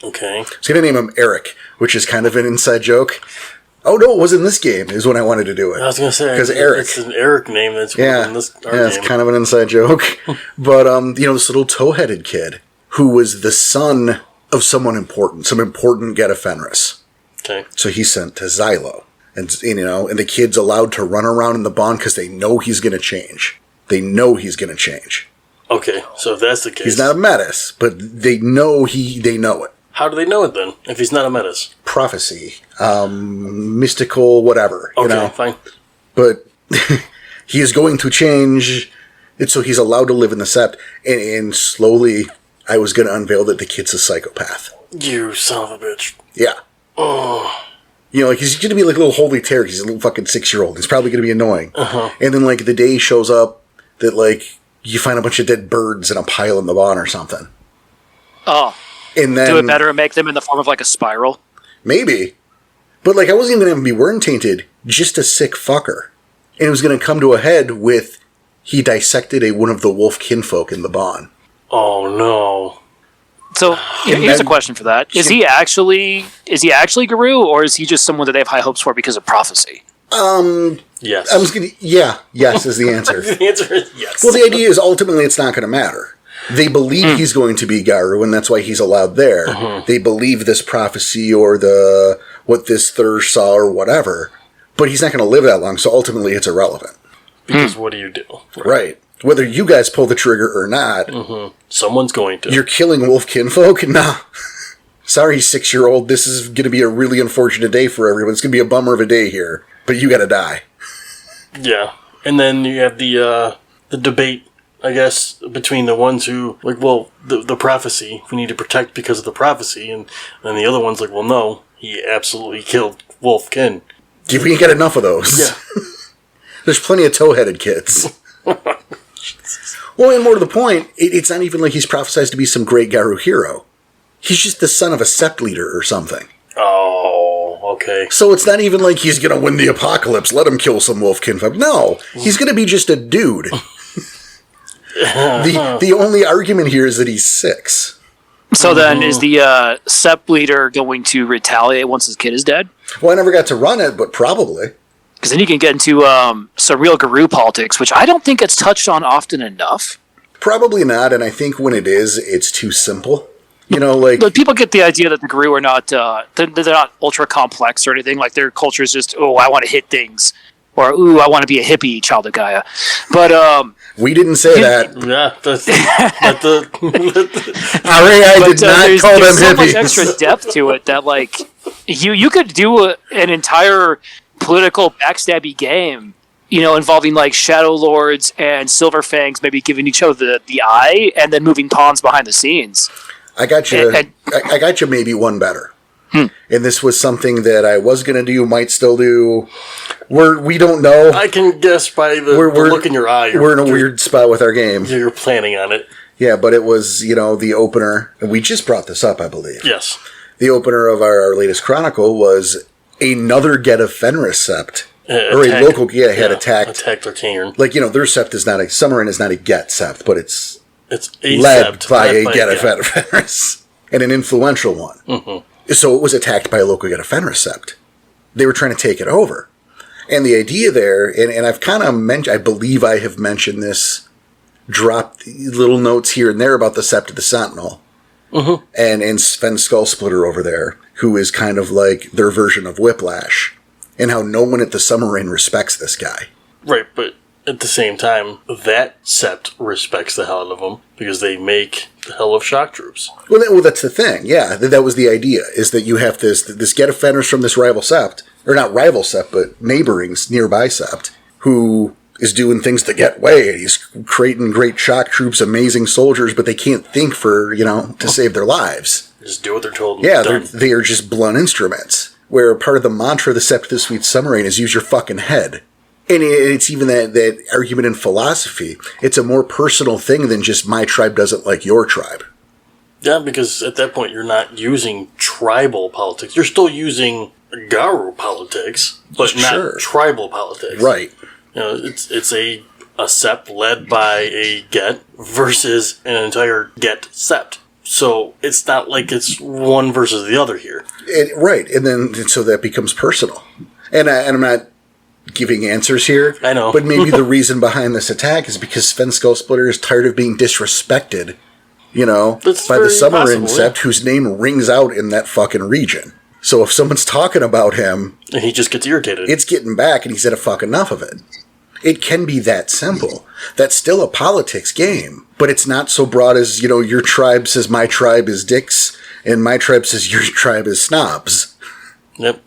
Speaker 2: Okay.
Speaker 1: I was going to name him Eric, which is kind of an inside joke. Oh, no, it was in this game, is when I wanted to do it.
Speaker 2: I was going to say,
Speaker 1: because Eric.
Speaker 2: It's an Eric name that's
Speaker 1: in
Speaker 2: this game.
Speaker 1: It's kind of an inside joke. But, this little toe-headed kid who was the son of someone important, some important Geta Fenris.
Speaker 2: Okay.
Speaker 1: So he's sent to Xylo. And the kid's allowed to run around in the bond because they know he's going to change. They know he's going to change.
Speaker 2: Okay, so if that's the case...
Speaker 1: He's not a menace, but they know it.
Speaker 2: How do they know it then, if he's not a menace?
Speaker 1: Prophecy. Mystical, whatever.
Speaker 2: Okay, fine.
Speaker 1: But he is going to change, and so he's allowed to live in the Sept, and slowly I was going to unveil that the kid's a psychopath.
Speaker 2: You son of a bitch.
Speaker 1: Yeah.
Speaker 2: Oh.
Speaker 1: He's going to be like a little holy terror. He's a little fucking 6-year-old. He's probably going to be annoying.
Speaker 2: Uh-huh.
Speaker 1: And then, the day shows up that, you find a bunch of dead birds in a pile in the barn or something.
Speaker 3: Oh.
Speaker 1: And then...
Speaker 3: Do it better and make them in the form of, a spiral?
Speaker 1: Maybe. But, I wasn't even going to be worm-tainted. Just a sick fucker. And it was going to come to a head with... He dissected one of the wolf kinfolk in the barn.
Speaker 2: Oh, no.
Speaker 3: So, here's a question for that. Is he actually Garou, or is he just someone that they have high hopes for because of prophecy?
Speaker 2: Yes.
Speaker 1: Yes is the answer.
Speaker 2: The answer is yes.
Speaker 1: Well, the idea is ultimately it's not going to matter. They believe he's going to be Garou, and that's why he's allowed there. They believe this prophecy or what this Thurge saw or whatever, but he's not going to live that long, so ultimately it's irrelevant.
Speaker 2: Because what do you do?
Speaker 1: Right. Whether you guys pull the trigger or not,
Speaker 2: someone's going to.
Speaker 1: You're killing wolf kinfolk? Nah. Sorry, 6-year-old, this is going to be a really unfortunate day for everyone. It's going to be a bummer of a day here, but you got to die.
Speaker 2: Yeah. And then you have the debate, I guess, between the ones who, the prophecy, we need to protect because of the prophecy, and then the other one's like, well, no, he absolutely killed Wolf Kin.
Speaker 1: We ain't got enough of those.
Speaker 2: Yeah.
Speaker 1: There's plenty of toe-headed kids. Well, and more to the point, it's not even like he's prophesized to be some great Garou hero. He's just the son of a Sept leader or something.
Speaker 2: Oh, okay.
Speaker 1: So it's not even like he's going to win the apocalypse, let him kill some wolf kinfolk. No, he's going to be just a dude. The only argument here is that he's 6.
Speaker 3: So then, is the Sept leader going to retaliate once his kid is dead?
Speaker 1: Well, I never got to run it, but probably.
Speaker 3: Because then you can get into surreal Garou politics, which I don't think it's touched on often enough.
Speaker 1: Probably not, and I think when it is, it's too simple.
Speaker 3: But people get the idea that the Garou are not, they're not ultra complex or anything. Like, their culture is just, I want to hit things. Or, I want to be a hippie, child of Gaia. But,
Speaker 1: we didn't say that.
Speaker 2: Yeah, that's
Speaker 1: I did not call them hippies.
Speaker 3: There's so much extra depth to it that, you could do an entire political backstabby game, involving Shadow Lords and Silver Fangs maybe giving each other the eye and then moving pawns behind the scenes.
Speaker 1: I got you. I got you maybe one better. And this was something that I was going to do, might still do. We don't know.
Speaker 2: I can guess by the look in your eye.
Speaker 1: We're in a weird spot with our game.
Speaker 2: You're planning on it.
Speaker 1: Yeah, but it was, the opener. And we just brought this up, I believe.
Speaker 2: Yes.
Speaker 1: The opener of our latest Chronicle was another get of Fenris Sept, or a local had attacked
Speaker 2: their cairn.
Speaker 1: Like, their Sept is not a Summorin is not a get Sept, but it's
Speaker 2: a
Speaker 1: led
Speaker 2: Sept,
Speaker 1: by a get of Fenris, and an influential one. Mm-hmm. So it was attacked by a local get of Fenris Sept. They were trying to take it over. And the idea there, and I've kind of mentioned, I believe I have mentioned this, dropped little notes here and there about the Sept of the Sentinel. Mm-hmm. And Sven Skullsplitter over there, who is kind of like their version of Whiplash, and how no one at the Summorin respects this guy.
Speaker 2: Right, but at the same time, that Sept respects the hell out of them, because they make the hell of shock troops.
Speaker 1: Well, that's the thing, yeah. That was the idea, is that you have this get of Fenris from this rival Sept, or not rival Sept, but neighboring, nearby Sept, who is doing things the get way, and he's creating great shock troops, amazing soldiers, but they can't think to save their lives.
Speaker 2: Just do what they're told.
Speaker 1: Yeah, they are just blunt instruments, where part of the mantra of the Sept of the Sweet Summorin is use your fucking head. And it's even that argument in philosophy. It's a more personal thing than just my tribe doesn't like your tribe.
Speaker 2: Yeah, because at that point you're not using tribal politics. You're still using Garu politics, but not tribal politics.
Speaker 1: Right.
Speaker 2: It's a Sept led by a Get versus an entire Get Sept. So it's not like it's one versus the other here.
Speaker 1: Right. And then so that becomes personal. And I'm not giving answers here.
Speaker 2: I know.
Speaker 1: But maybe the reason behind this attack is because Sven Skullsplitter is tired of being disrespected, by the Summorin Sept, whose name rings out in that fucking region. So if someone's talking about him...
Speaker 2: And he just gets irritated.
Speaker 1: It's getting back, and he's had a fuck enough of it. It can be that simple. That's still a politics game. But it's not so broad as, your tribe says my tribe is dicks, and my tribe says your tribe is snobs.
Speaker 2: Yep.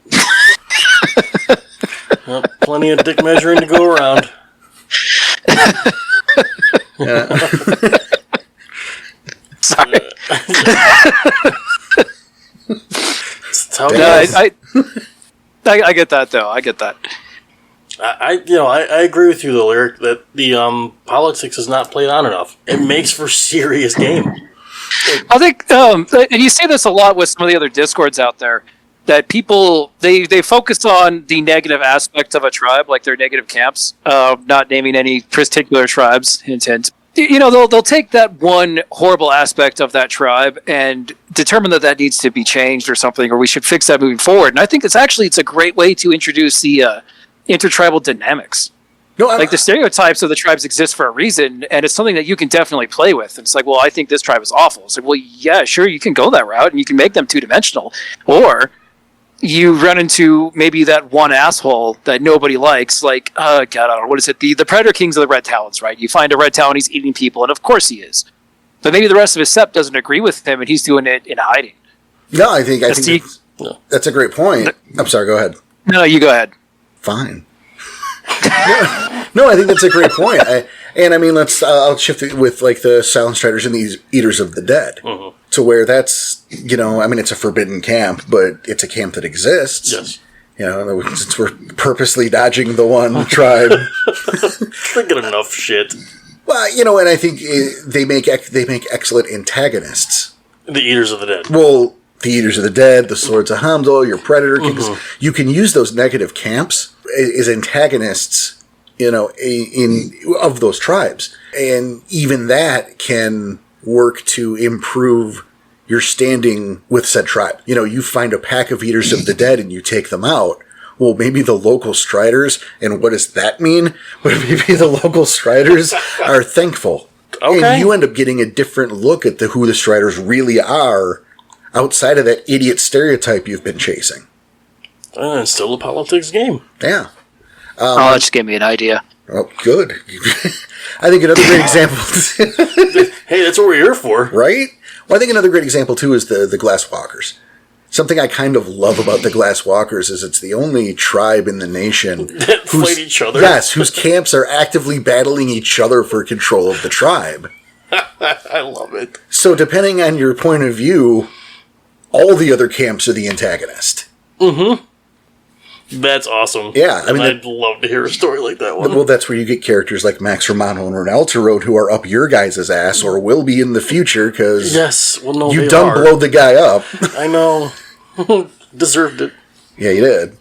Speaker 2: Well, plenty of dick measuring to go around.
Speaker 3: Sorry.
Speaker 2: That's how it is.
Speaker 3: I get that, though. I get that.
Speaker 2: I agree with you, though, Lyric, that the politics is not played on enough. It makes for serious game.
Speaker 3: I think, and you say this a lot with some of the other Discords out there, that people, they focus on the negative aspect of a tribe, like their negative camps, not naming any particular tribes, hint, hint. They'll take that one horrible aspect of that tribe and determine that needs to be changed or something, or we should fix that moving forward. And I think it's a great way to introduce the intertribal dynamics. The stereotypes of the tribes exist for a reason, and it's something that you can definitely play with. And it's like, well, I think this tribe is awful. It's like, well, yeah, sure, you can go that route, and you can make them two-dimensional. Or you run into maybe that one asshole that nobody likes, like, God, I don't know, what is it? The Predator Kings of the Red Talons, right? You find a Red Talon, he's eating people, and of course he is. But maybe the rest of his Sept doesn't agree with him, and he's doing it in hiding.
Speaker 1: No, I think that's a great point. I'm sorry, go ahead.
Speaker 3: No, you go ahead.
Speaker 1: Fine. No, I think that's a great point. I'll shift it with the Silent Striders and the Eaters of the Dead, to where that's, it's a forbidden camp, but it's a camp that exists.
Speaker 2: Yes.
Speaker 1: Since we're purposely dodging the one tribe.
Speaker 2: They get enough shit.
Speaker 1: Well, and I think they make excellent antagonists.
Speaker 2: The Eaters of the Dead.
Speaker 1: Well, the Eaters of the Dead, the Swords of Hamdol, your Predator Kings. You can use those negative camps as antagonists, of those tribes. And even that can work to improve your standing with said tribe. You find a pack of Eaters of the Dead and you take them out. Well, maybe the local Striders, and what does that mean? But maybe the local Striders are thankful. Okay. And you end up getting a different look at who the Striders really are outside of that idiot stereotype you've been chasing.
Speaker 2: And it's still a politics game.
Speaker 1: Yeah.
Speaker 3: That just gave me an idea.
Speaker 1: Oh, good. I think another great example...
Speaker 2: Hey, that's what we're here for.
Speaker 1: Right? Well, I think another great example, too, is the Glass Walkers. Something I kind of love about the Glass Walkers is it's the only tribe in the nation
Speaker 2: that fight each other.
Speaker 1: Yes, whose camps are actively battling each other for control of the tribe.
Speaker 2: I love it.
Speaker 1: So depending on your point of view, all the other camps are the antagonist.
Speaker 2: Mm-hmm. That's awesome.
Speaker 1: Yeah,
Speaker 2: I'd love to hear a story like that one.
Speaker 1: Well, that's where you get characters like Max Romano and Ren Alterode who are up your guys' ass, or will be in the future, because
Speaker 2: yes, well, no,
Speaker 1: you done blowed the guy up.
Speaker 2: I know. Deserved it.
Speaker 1: Yeah, you did.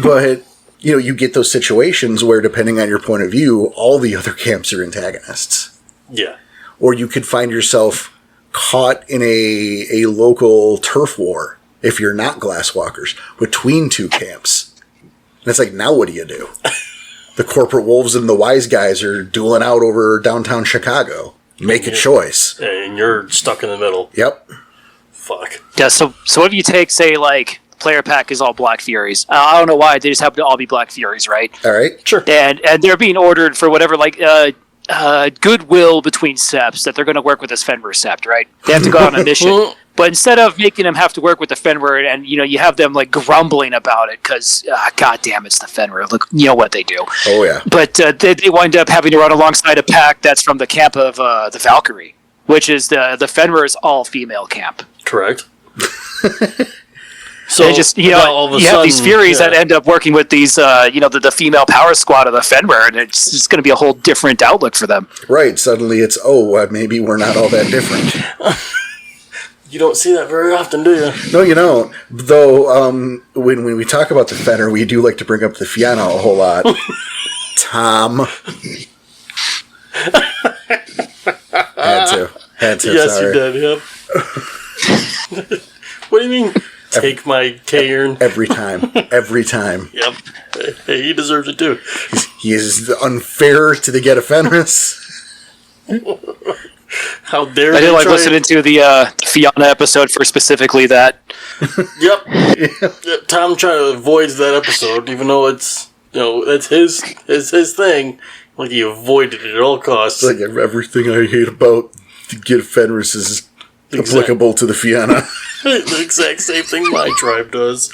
Speaker 1: But, you get those situations where, depending on your point of view, all the other camps are antagonists.
Speaker 2: Yeah.
Speaker 1: Or you could find yourself caught in a local turf war, if you're not Glasswalkers, between two camps. And it's like, now what do you do? The corporate wolves and the wise guys are dueling out over downtown Chicago. Make a choice.
Speaker 2: And you're stuck in the middle.
Speaker 1: Yep.
Speaker 2: Fuck.
Speaker 3: Yeah, so what if you take, say, like, player pack is all Black Furies? I don't know why, they just happen to all be Black Furies, right?
Speaker 1: All right.
Speaker 2: Sure.
Speaker 3: And they're being ordered for whatever, like, goodwill between septs, that they're going to work with this Fenrir sept, right? They have to go on a mission. But instead of making them have to work with the Fenrir, and, you have them, like, grumbling about it, because, god damn, it's the Fenrir. Look, you know what they do.
Speaker 1: Oh, yeah.
Speaker 3: But they wind up having to run alongside a pack that's from the camp of the Valkyrie, which is the Fenrir's all-female camp.
Speaker 2: Correct. So
Speaker 3: they just,
Speaker 2: all of a
Speaker 3: you have these
Speaker 2: sudden,
Speaker 3: Furies that end up working with these, the female power squad of the Fenrir, and it's just going to be a whole different outlook for them.
Speaker 1: Right. Suddenly it's, maybe we're not all that different.
Speaker 2: You don't see that very often, do you?
Speaker 1: No, you don't. Though, when we talk about the Fenrir, we do like to bring up the Fianna a whole lot. Tom. Had to.
Speaker 2: Yes,
Speaker 1: sorry.
Speaker 2: you did, yep. What do you mean, take my cairn?
Speaker 1: Every time.
Speaker 2: Yep. Hey, he deserves it too.
Speaker 1: He is unfair to the Get Fenris.
Speaker 2: How dare
Speaker 3: I did
Speaker 2: they
Speaker 3: like
Speaker 2: try
Speaker 3: listening to the Fianna episode for specifically that.
Speaker 2: Yep. Yep. Tom trying to avoid that episode, even though it's that's his thing. Like he avoided it at all costs.
Speaker 1: Like everything I hate about the Get Fenris is applicable to the Fianna.
Speaker 2: The exact same thing my tribe does.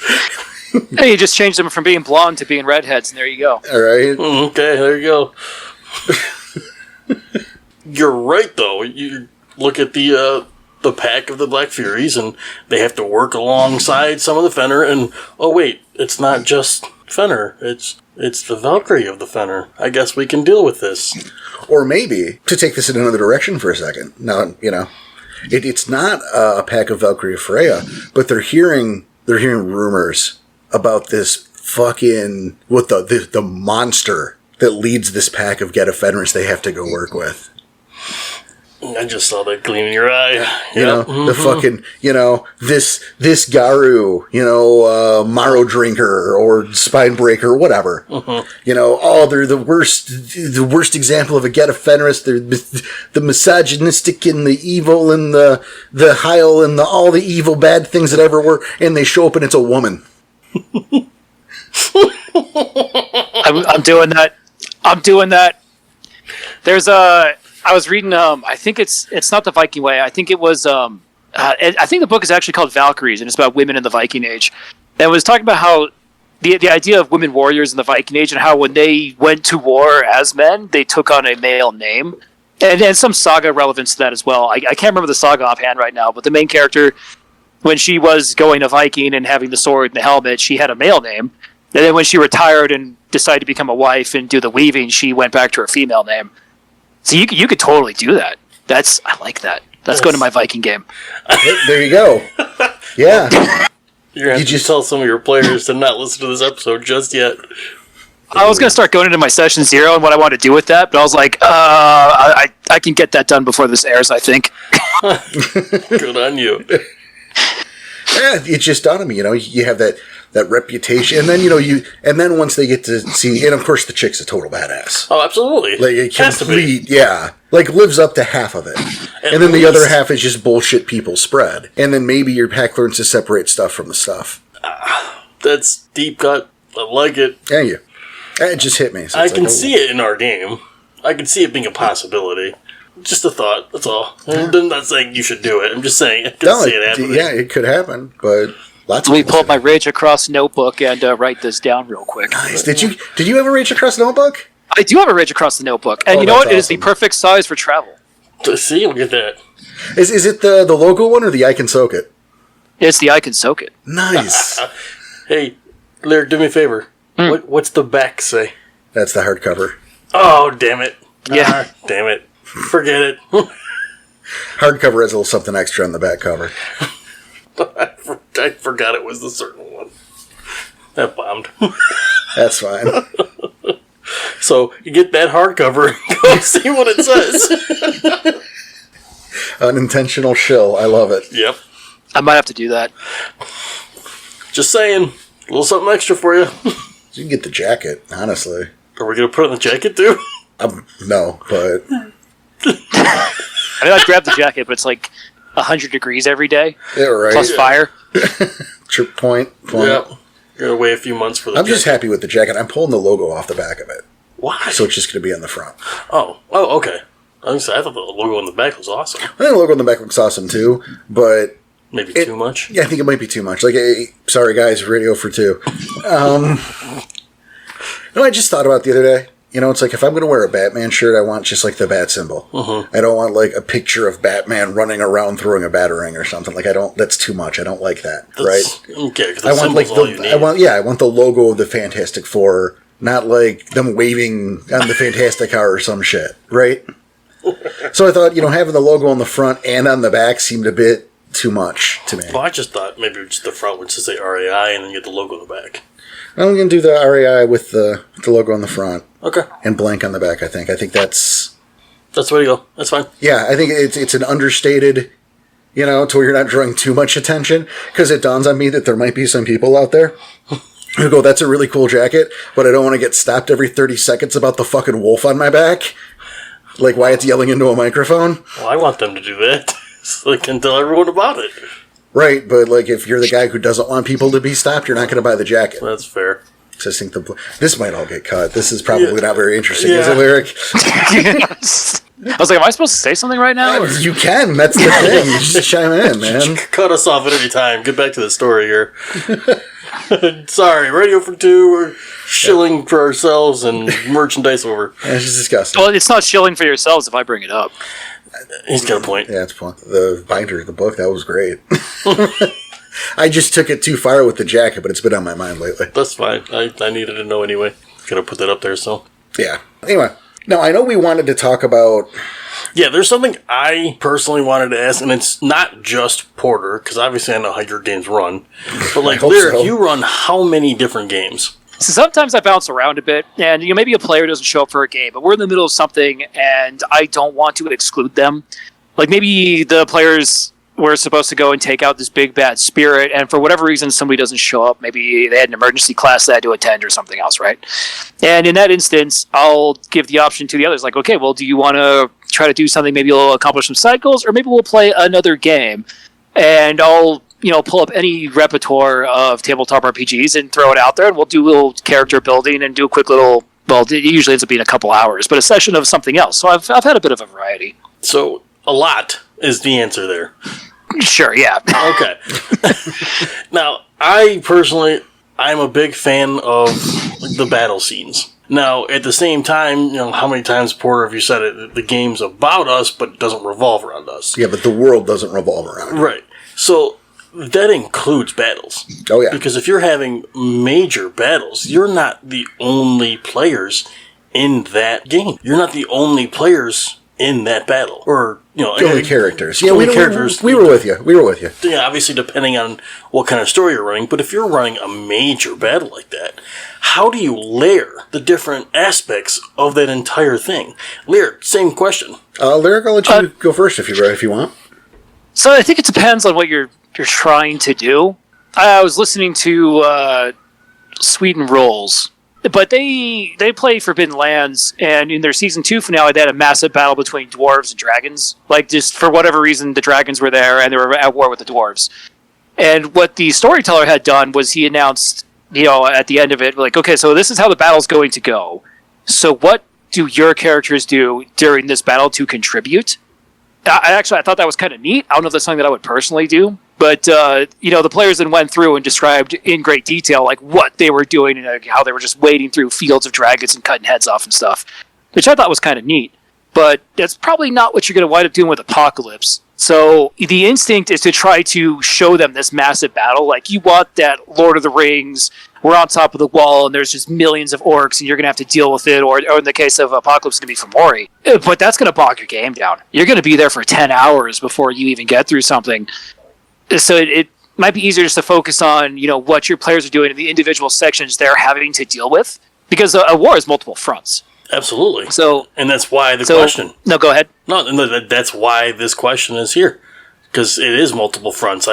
Speaker 3: Hey, you just changed them from being blonde to being redheads, and there you go.
Speaker 1: All right.
Speaker 2: Okay, there you go. You're right, though. You look at the pack of the Black Furies, and they have to work alongside some of the Fenrir. And oh wait, it's not just Fenrir. It's the Valkyrie of the Fenrir. I guess we can deal with this.
Speaker 1: Or maybe to take this in another direction for a second. Now it's not a pack of Valkyrie Freya, but they're hearing rumors about this fucking the monster that leads this pack of Get Fenris they have to go work with.
Speaker 2: I just saw that gleam in your eye.
Speaker 1: The fucking, this Garu, Marrow Drinker or Spine Breaker, whatever. They're the worst example of a Get Fenris. They're the misogynistic and the evil and the Heil and all the evil bad things that ever were, and they show up and it's a woman.
Speaker 3: I'm doing that. There's I was reading. I think it's not the Viking Way. I think it was. I think the book is actually called Valkyries, and it's about women in the Viking Age. And it was talking about how the idea of women warriors in the Viking Age, and how when they went to war as men, they took on a male name, and some saga relevance to that as well. I can't remember the saga offhand right now, but the main character, when she was going a Viking and having the sword and the helmet, she had a male name. And then when she retired and decided to become a wife and do the weaving, she went back to her female name. So you could totally do that. I like that. That's going to my Viking game.
Speaker 1: There you go. Yeah.
Speaker 2: You're going to have to tell some of your players to not listen to this episode just yet.
Speaker 3: I was going to start going into my session 0 and what I want to do with that, but I was like, I can get that done before this airs, I think.
Speaker 2: Good on you.
Speaker 1: Yeah, it just dawned on me, you have that reputation, and then and then once they get to see, and of course the chick's a total badass.
Speaker 2: Oh, absolutely.
Speaker 1: Like it complete, yeah, like lives up to half of it, and then the other half is just bullshit people spread, and then maybe your pack learns to separate stuff from the stuff.
Speaker 2: That's deep cut. I like it.
Speaker 1: Yeah, it just hit me. So
Speaker 2: I can see it in our game. I can see it being a possibility. Just a thought. That's all. I'm not saying you should do it. I'm just saying I can see it happening.
Speaker 1: Yeah, it could happen, but.
Speaker 3: Let me pull up my Rage Across notebook and write this down real quick.
Speaker 1: Nice. Did you have a Rage Across notebook?
Speaker 3: I do have a Rage Across the notebook, and you know what? Awesome. It is the perfect size for travel.
Speaker 2: See, look at that.
Speaker 1: Is it the logo one or the I Can Soak It?
Speaker 3: It's the I Can Soak It.
Speaker 1: Nice.
Speaker 2: Hey, Lyric, do me a favor. What's the back say?
Speaker 1: That's the hardcover.
Speaker 2: Oh, damn it.
Speaker 3: Yeah.
Speaker 2: Damn it. Forget it.
Speaker 1: Hardcover has a little something extra on the back cover.
Speaker 2: I forgot it was the certain one. That bombed.
Speaker 1: That's fine.
Speaker 2: So you get that hardcover and go see what it says.
Speaker 1: Unintentional shill. I love it.
Speaker 2: Yep.
Speaker 3: I might have to do that.
Speaker 2: Just saying. A little something extra for you.
Speaker 1: You can get the jacket, honestly.
Speaker 2: Are we going to put it in the jacket, too?
Speaker 1: No, but...
Speaker 3: I mean, I'd grab the jacket, but it's like 100 degrees every day.
Speaker 1: Yeah, right.
Speaker 3: Plus fire.
Speaker 1: Trip point.
Speaker 2: Yep. You're going to wait a few months for the
Speaker 1: I'm just happy with the jacket. I'm pulling the logo off the back of it.
Speaker 2: Why?
Speaker 1: So it's just going to be on the front.
Speaker 2: Oh, okay. I thought the logo on the back was awesome.
Speaker 1: I think the logo on the back looks awesome, too, but...
Speaker 2: Maybe too much?
Speaker 1: Yeah, I think it might be too much. Like, hey, sorry, guys, radio for two. I just thought about the other day. It's like if I'm going to wear a Batman shirt, I want just like the bat symbol. I don't want like a picture of Batman running around throwing a batarang or something. Like that's too much. I don't like that. Right?
Speaker 2: Okay, because
Speaker 1: I want like I want the logo of the Fantastic Four, not like them waving on the Fantastic Car or some shit. Right? So I thought having the logo on the front and on the back seemed a bit too much to me.
Speaker 2: Well, I just thought maybe just the front would just say RAI and then you get the logo on the back.
Speaker 1: I'm going to do the RAI with the logo on the front.
Speaker 2: Okay.
Speaker 1: And blank on the back, I think. I think that's
Speaker 2: the way to go. That's fine.
Speaker 1: Yeah, I think it's an understated, to where you're not drawing too much attention, because it dawns on me that there might be some people out there who go, that's a really cool jacket, but I don't want to get stopped every 30 seconds about the fucking wolf on my back. Like why it's yelling into a microphone.
Speaker 2: Well, I want them to do that so they can tell everyone about it.
Speaker 1: Right, but like if you're the guy who doesn't want people to be stopped, you're not going to buy the jacket.
Speaker 2: That's fair.
Speaker 1: So I think this might all get cut. This is probably not very interesting, is it, Lyric?
Speaker 3: I was like, am I supposed to say something right now? Or?
Speaker 1: You can. That's the thing. You just chime in, man.
Speaker 2: Cut us off at any time. Get back to the story here. Sorry, Radio for Two. We're shilling for ourselves and merchandise over.
Speaker 1: It's just disgusting.
Speaker 3: Well, it's not shilling for yourselves if I bring it up.
Speaker 2: He's got a point.
Speaker 1: Yeah, that's a point. The binder, the book, that was great. I just took it too far with the jacket, but it's been on my mind lately.
Speaker 2: That's fine. I needed to know anyway. Gotta put that up there, so.
Speaker 1: Yeah. Anyway, now I know we wanted to talk about...
Speaker 2: Yeah, there's something I personally wanted to ask, and it's not just Porter, because obviously I know how your games run. But like, Lyric, you run how many different games?
Speaker 3: So sometimes I bounce around a bit, and maybe a player doesn't show up for a game, but we're in the middle of something, and I don't want to exclude them. Like maybe the players were supposed to go and take out this big bad spirit, and for whatever reason somebody doesn't show up. Maybe they had an emergency class they had to attend or something else, right? And in that instance, I'll give the option to the others, like, okay, well, do you want to try to do something? Maybe we'll accomplish some side goals, or maybe we'll play another game, and I'll pull up any repertoire of tabletop RPGs and throw it out there, and we'll do a little character building and do a quick little, well, it usually ends up being a couple hours, but a session of something else. So I've had a bit of a variety.
Speaker 2: So a lot is the answer there.
Speaker 3: Sure, yeah.
Speaker 2: Okay. Now, I'm a big fan of the battle scenes. Now, at the same time, how many times, Porter, have you said it, the game's about us, but it doesn't revolve around us?
Speaker 1: Yeah, but the world doesn't revolve around it.
Speaker 2: Right. So that includes battles.
Speaker 1: Oh, yeah.
Speaker 2: Because if you're having major battles, you're not the only players in that game. You're not the only players in that battle. Or,
Speaker 1: the only characters.
Speaker 2: Yeah,
Speaker 1: we were with you.
Speaker 2: Yeah, obviously depending on what kind of story you're running, but if you're running a major battle like that, how do you layer the different aspects of that entire thing? Lyric, same question.
Speaker 1: Lyric, I'll let you go first if you want.
Speaker 3: So I think it depends on what you're trying to do. I was listening to Sweden Rolls, but they play Forbidden Lands, and in their season 2 finale, they had a massive battle between dwarves and dragons. Like, just for whatever reason, the dragons were there, and they were at war with the dwarves. And what the storyteller had done was he announced, at the end of it, like, okay, so this is how the battle's going to go. So what do your characters do during this battle to contribute? I thought that was kind of neat. I don't know if that's something that I would personally do. But, the players then went through and described in great detail, like, what they were doing and how they were just wading through fields of dragons and cutting heads off and stuff, which I thought was kind of neat. But that's probably not what you're going to wind up doing with Apocalypse. So the instinct is to try to show them this massive battle. Like, you want that Lord of the Rings, we're on top of the wall, and there's just millions of orcs, and you're going to have to deal with it, or in the case of Apocalypse, it's going to be Fomori. But that's going to bog your game down. You're going to be there for 10 hours before you even get through something. So might be easier just to focus on, what your players are doing in the individual sections they're having to deal with, because a war is multiple fronts.
Speaker 2: Absolutely.
Speaker 3: So,
Speaker 2: and that's why the question.
Speaker 3: No, go ahead.
Speaker 2: No, that's why this question is here, because it is multiple fronts.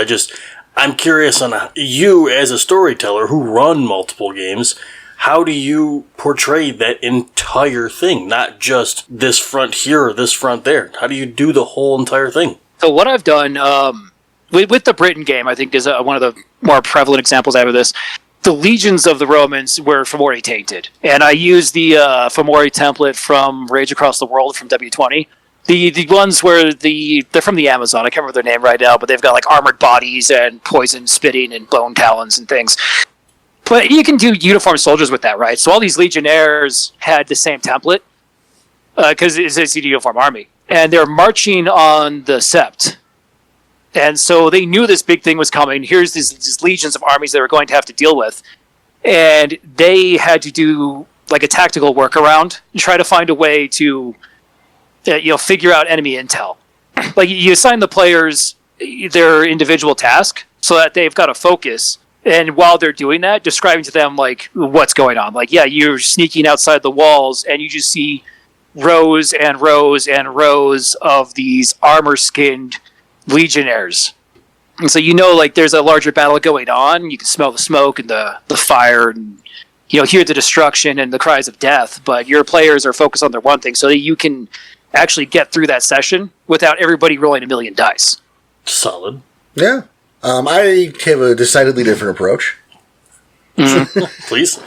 Speaker 2: I'm curious on you as a storyteller who run multiple games. How do you portray that entire thing, not just this front here or this front there? How do you do the whole entire thing?
Speaker 3: So what I've done with the Britain game, I think is one of the more prevalent examples out of this. The legions of the Romans were Fomori tainted, and I used the Fomori template from Rage Across the World from W20. The ones where they're from the Amazon. I can't remember their name right now, but they've got like armored bodies and poison spitting and bone talons and things. But you can do uniformed soldiers with that, right? So all these legionnaires had the same template because it's a uniform army, and they're marching on the Sept. And so they knew this big thing was coming. Here's these legions of armies they were going to have to deal with. And they had to do like a tactical workaround and try to find a way to figure out enemy intel. Like you assign the players their individual task so that they've got a focus. And while they're doing that, describing to them like what's going on. Like, yeah, you're sneaking outside the walls and you just see rows and rows and rows of these armor-skinned legionnaires. And so like there's a larger battle going on. You can smell the smoke and the fire and hear the destruction and the cries of death, but your players are focused on their one thing so that you can actually get through that session without everybody rolling a million dice.
Speaker 2: Solid.
Speaker 1: Yeah. I have a decidedly different approach.
Speaker 3: Mm-hmm.
Speaker 2: Please.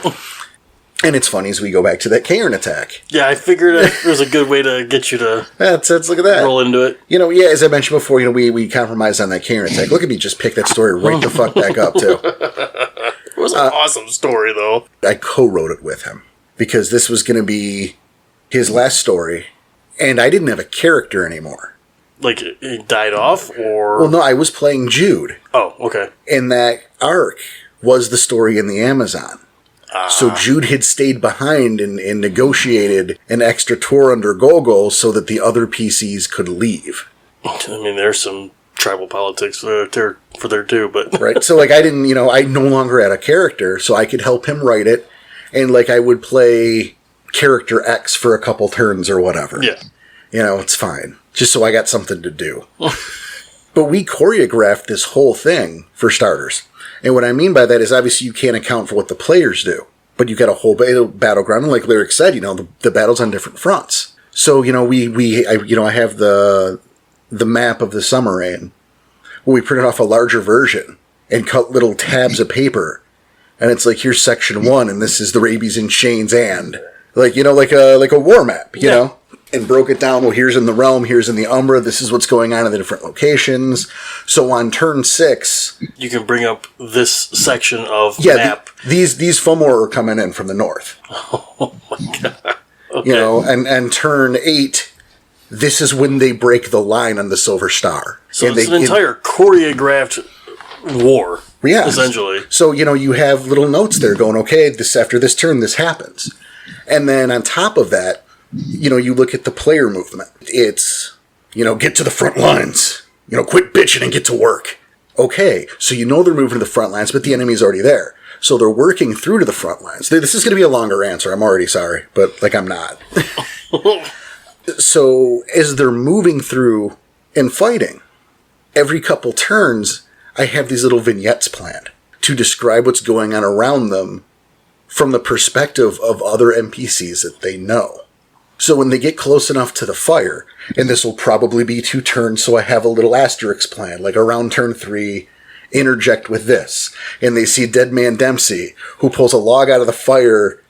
Speaker 1: And it's funny as we go back to that Cairn attack.
Speaker 2: Yeah, I figured it was a good way to get you to
Speaker 1: let's look at that.
Speaker 2: Roll into it.
Speaker 1: As I mentioned before, we compromised on that Cairn attack. Look at me just pick that story right the fuck back up, too.
Speaker 2: It was an awesome story, though.
Speaker 1: I co-wrote it with him because this was going to be his last story, and I didn't have a character anymore.
Speaker 2: Like, he died off, or...
Speaker 1: Well, no, I was playing Jude.
Speaker 2: Oh, okay.
Speaker 1: And that arc was the story in the Amazon. So Jude had stayed behind and negotiated an extra tour under Gogol so that the other PCs could leave.
Speaker 2: I mean, there's some tribal politics for there too, but...
Speaker 1: Right, so I didn't, I no longer had a character, so I could help him write it, and I would play character X for a couple turns or whatever.
Speaker 2: Yeah.
Speaker 1: It's fine. Just so I got something to do. But we choreographed this whole thing, for starters. And what I mean by that is obviously you can't account for what the players do. But you got a whole battleground, and like Lyric said, the battle's on different fronts. So, I have the map of the Sumerain, where we printed off a larger version and cut little tabs of paper. And it's like, here's section 1, and this is the rabies in chains and... like a war map, you know? And broke it down. Well, here's in the realm, here's in the Umbra, this is what's going on in the different locations. So on turn 6...
Speaker 2: you can bring up this section of map.
Speaker 1: These Fomor are coming in from the north.
Speaker 2: Oh my god. Okay.
Speaker 1: And turn 8, this is when they break the line on the Silver Star.
Speaker 2: So it's an entire choreographed war, essentially.
Speaker 1: So, you have little notes there going, okay, after this turn, this happens. And then on top of that, you look at the player movement. It's, get to the front lines. Quit bitching and get to work. Okay, so they're moving to the front lines, but the enemy's already there. So they're working through to the front lines. This is going to be a longer answer. I'm already sorry, but, I'm not. So as they're moving through and fighting, every couple turns, I have these little vignettes planned to describe what's going on around them from the perspective of other NPCs that they know. So when they get close enough to the fire, and this will probably be 2 turns, so I have a little asterisk plan, like around turn 3, interject with this. And they see Dead Man Dempsey, who pulls a log out of the fire,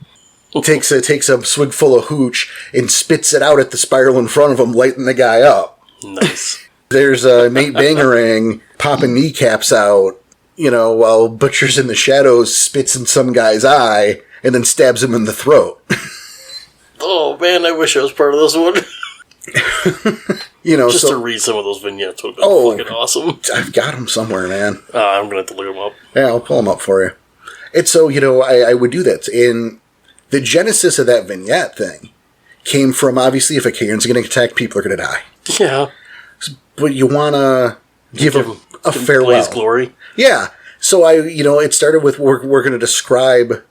Speaker 1: takes a swig full of hooch, and spits it out at the spiral in front of him, lighting the guy up.
Speaker 2: Nice.
Speaker 1: There's Nate Bangerang popping kneecaps out, while Butcher's in the Shadows spits in some guy's eye, and then stabs him in the throat.
Speaker 2: Oh man, I wish I was part of this one. Just
Speaker 1: so,
Speaker 2: to read some of those vignettes would have been fucking awesome.
Speaker 1: I've got them somewhere, man.
Speaker 2: I'm going to have to look them up.
Speaker 1: Yeah, I'll pull them up for you. It's so, I would do that. And the genesis of that vignette thing came from, obviously, if a Cairn's going to attack, people are going to die.
Speaker 2: Yeah.
Speaker 1: But you want to give a
Speaker 2: Blaze
Speaker 1: farewell.
Speaker 2: glory.
Speaker 1: Yeah. So it started with we're going to describe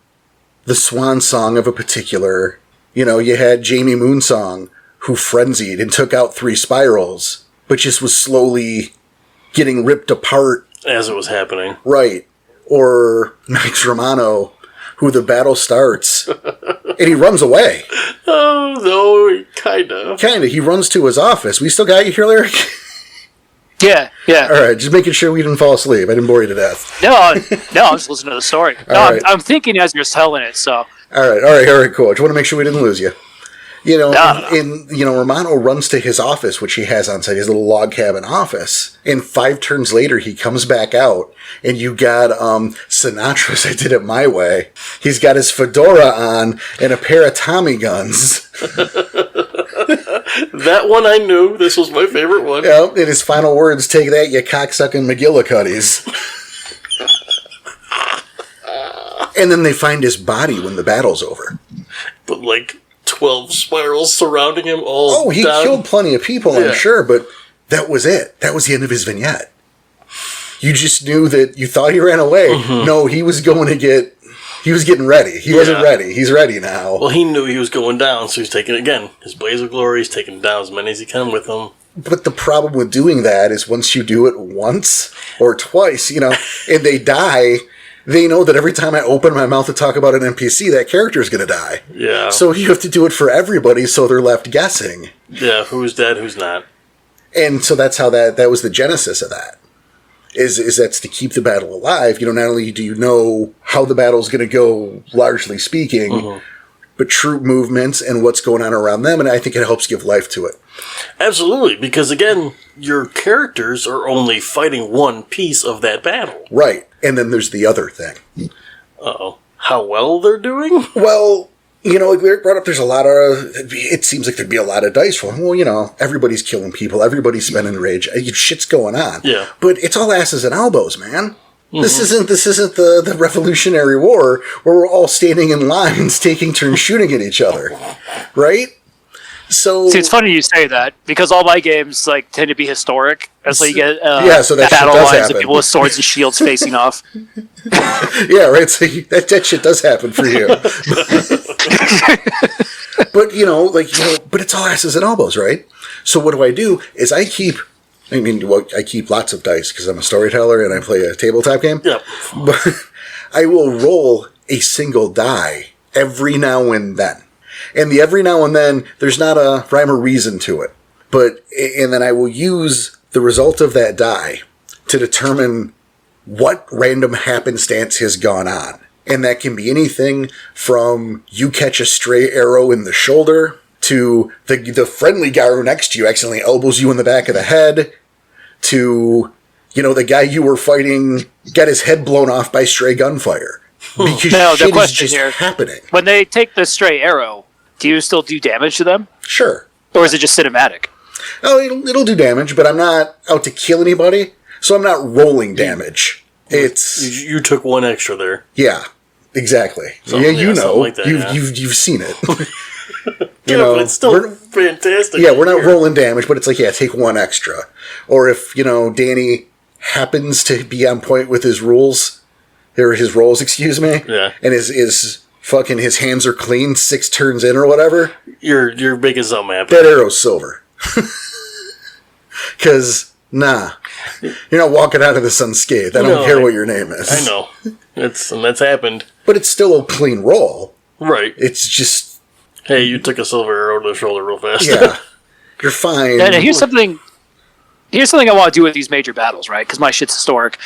Speaker 1: the swan song of a particular. You had Jamie Moonsong, who frenzied and took out 3 spirals, but just was slowly getting ripped apart
Speaker 2: as it was happening.
Speaker 1: Right. Or Max Romano, who the battle starts, and he runs away.
Speaker 2: Oh, no, kind of.
Speaker 1: Kind of. He runs to his office. We still got you here, Lyric?
Speaker 3: Yeah.
Speaker 1: All right, just making sure we didn't fall asleep. I didn't bore you to death.
Speaker 3: No, I'm just listening to the story. No,
Speaker 1: right.
Speaker 3: I'm thinking as you're telling it, so.
Speaker 1: All right, cool. I just want to make sure we didn't lose you. Romano runs to his office, which he has on site, his little log cabin office. And 5 turns later, he comes back out, and you got Sinatra's I Did It My Way. He's got his fedora on and a pair of Tommy guns.
Speaker 2: That one I knew. This was my favorite one.
Speaker 1: Yeah, and his final words, "Take that, you cocksucking McGillicuddies." And then they find his body when the battle's over.
Speaker 2: But 12 spirals surrounding him all
Speaker 1: Oh, he
Speaker 2: down.
Speaker 1: killed plenty of people, I'm sure, but that was it. That was the end of his vignette. You just knew that you thought he ran away. Mm-hmm. No, he was getting ready. He wasn't ready. He's ready now.
Speaker 2: Well, he knew he was going down, so he's taking, again, his blaze of glory. He's taking down as many as he can with him.
Speaker 1: But the problem with doing that is once you do it once or twice, and they die, they know that every time I open my mouth to talk about an NPC, that character is going to die.
Speaker 2: Yeah.
Speaker 1: So you have to do it for everybody, so they're left guessing.
Speaker 2: Yeah, who's dead, who's not.
Speaker 1: And so that's how that was the genesis of that. Is that's to keep the battle alive. Not only do you know how the battle's going to go, largely speaking, but troop movements and what's going on around them, and I think it helps give life to it.
Speaker 2: Absolutely, because again, your characters are only fighting one piece of that battle.
Speaker 1: Right, and then there's the other thing.
Speaker 2: Uh-oh. How well they're doing?
Speaker 1: Well, like Lyric brought up, there's a lot of, it seems like there'd be a lot of dice for them. Well, everybody's killing people, everybody's spending rage, shit's going on.
Speaker 2: Yeah.
Speaker 1: But it's all asses and elbows, man. Mm-hmm. This isn't the Revolutionary War where we're all standing in lines taking turns shooting at each other. Right? So
Speaker 3: see, it's funny you say that because all my games tend to be historic. That's why you get
Speaker 1: so that
Speaker 3: battle
Speaker 1: shit does
Speaker 3: lines
Speaker 1: happen.
Speaker 3: of people with swords and shields facing off.
Speaker 1: Yeah, right. So that shit does happen for you. But but it's all asses and elbows, right? So what do? Is I keep lots of dice because I'm a storyteller and I play a tabletop game.
Speaker 2: Yep.
Speaker 1: But I will roll a single die every now and then. And the every now and then, there's not a rhyme or reason to it. And then I will use the result of that die to determine what random happenstance has gone on. And that can be anything from you catch a stray arrow in the shoulder to the friendly guy next to you accidentally elbows you in the back of the head to, the guy you were fighting got his head blown off by stray gunfire. Because
Speaker 3: now,
Speaker 1: shit
Speaker 3: the question
Speaker 1: is just
Speaker 3: here,
Speaker 1: happening.
Speaker 3: When they take the stray arrow, do you still do damage to them?
Speaker 1: Sure.
Speaker 3: Or is it just cinematic?
Speaker 1: Oh, it'll do damage, but I'm not out to kill anybody, so I'm not rolling damage. It's
Speaker 2: you took one extra there.
Speaker 1: Yeah, exactly.
Speaker 2: Like that,
Speaker 1: you've seen it.
Speaker 2: But it's still fantastic.
Speaker 1: Yeah, we're not rolling damage, but it's take one extra. Or if Danny happens to be on point with his rolls, excuse me.
Speaker 2: Yeah.
Speaker 1: And his hands are clean 6 turns in or whatever.
Speaker 2: You're making something happen.
Speaker 1: That arrow's silver. Because, you're not walking out of this unscathed. I don't care what your name is.
Speaker 2: I know. That's happened.
Speaker 1: But it's still a clean roll.
Speaker 2: Right.
Speaker 1: It's just...
Speaker 2: Hey, you took a silver arrow to the shoulder real fast.
Speaker 1: Yeah. You're fine.
Speaker 3: And here's something I want to do with these major battles, right? Because my shit's historic.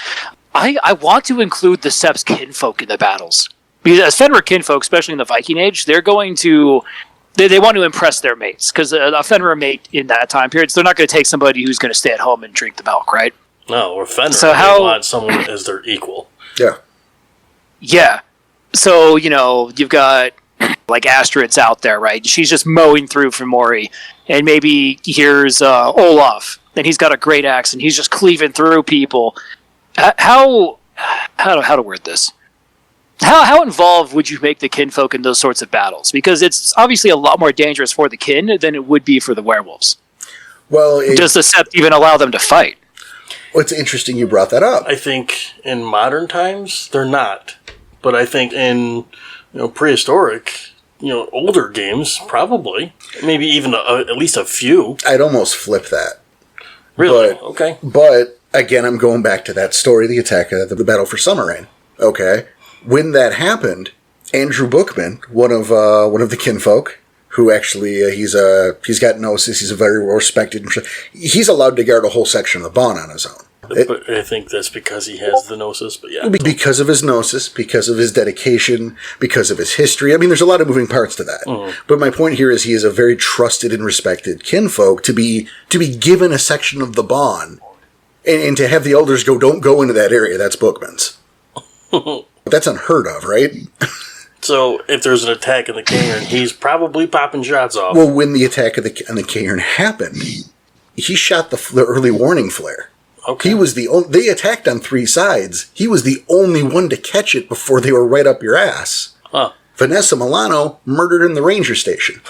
Speaker 3: I want to include the SYBS Kinfolk in the battles. Because as Fenrir Kinfolk, especially in the Viking Age, they're going to... They want to impress their mates. Because a Fenrir mate in that time period, so they're not going to take somebody who's going to stay at home and drink the milk, right?
Speaker 2: No, or Fenrir,
Speaker 3: so
Speaker 2: they want someone as their equal.
Speaker 1: Yeah.
Speaker 3: Yeah. So, you've got... Astrid's out there, right? She's just mowing through for Mori. And maybe here's Olaf, and he's got a great axe, and he's just cleaving through people. How to word this? How involved would you make the kinfolk in those sorts of battles? Because it's obviously a lot more dangerous for the kin than it would be for the werewolves.
Speaker 1: Well,
Speaker 3: does the sept even allow them to fight?
Speaker 1: Well, it's interesting you brought that up.
Speaker 2: I think in modern times, they're not. But I think in prehistoric, older games, probably. Maybe even at least a few.
Speaker 1: I'd almost flip that.
Speaker 2: Really? Okay.
Speaker 1: But, again, I'm going back to that story, the attack of the Battle for Summerrain. Okay? When that happened, Andrew Bookman, one of the Kinfolk, who actually, he's got Gnosis, he's a very well respected, he's allowed to guard a whole section of the Bane on his own.
Speaker 2: But I think that's because he has the Gnosis, but yeah.
Speaker 1: Because of his Gnosis, because of his dedication, because of his history. I mean, there's a lot of moving parts to that. Mm. But my point here is he is a very trusted and respected Kinfolk to be given a section of the Bane and to have the elders go, don't go into that area, that's Bookman's. That's unheard of, right?
Speaker 2: So, if there's an attack in the cairn, he's probably popping shots off.
Speaker 1: Well, when the attack on the cairn happened, he shot the early warning flare.
Speaker 2: Okay.
Speaker 1: He was they attacked on 3 sides. He was the only one to catch it before they were right up your ass.
Speaker 2: Huh.
Speaker 1: Vanessa Milano murdered in the ranger station.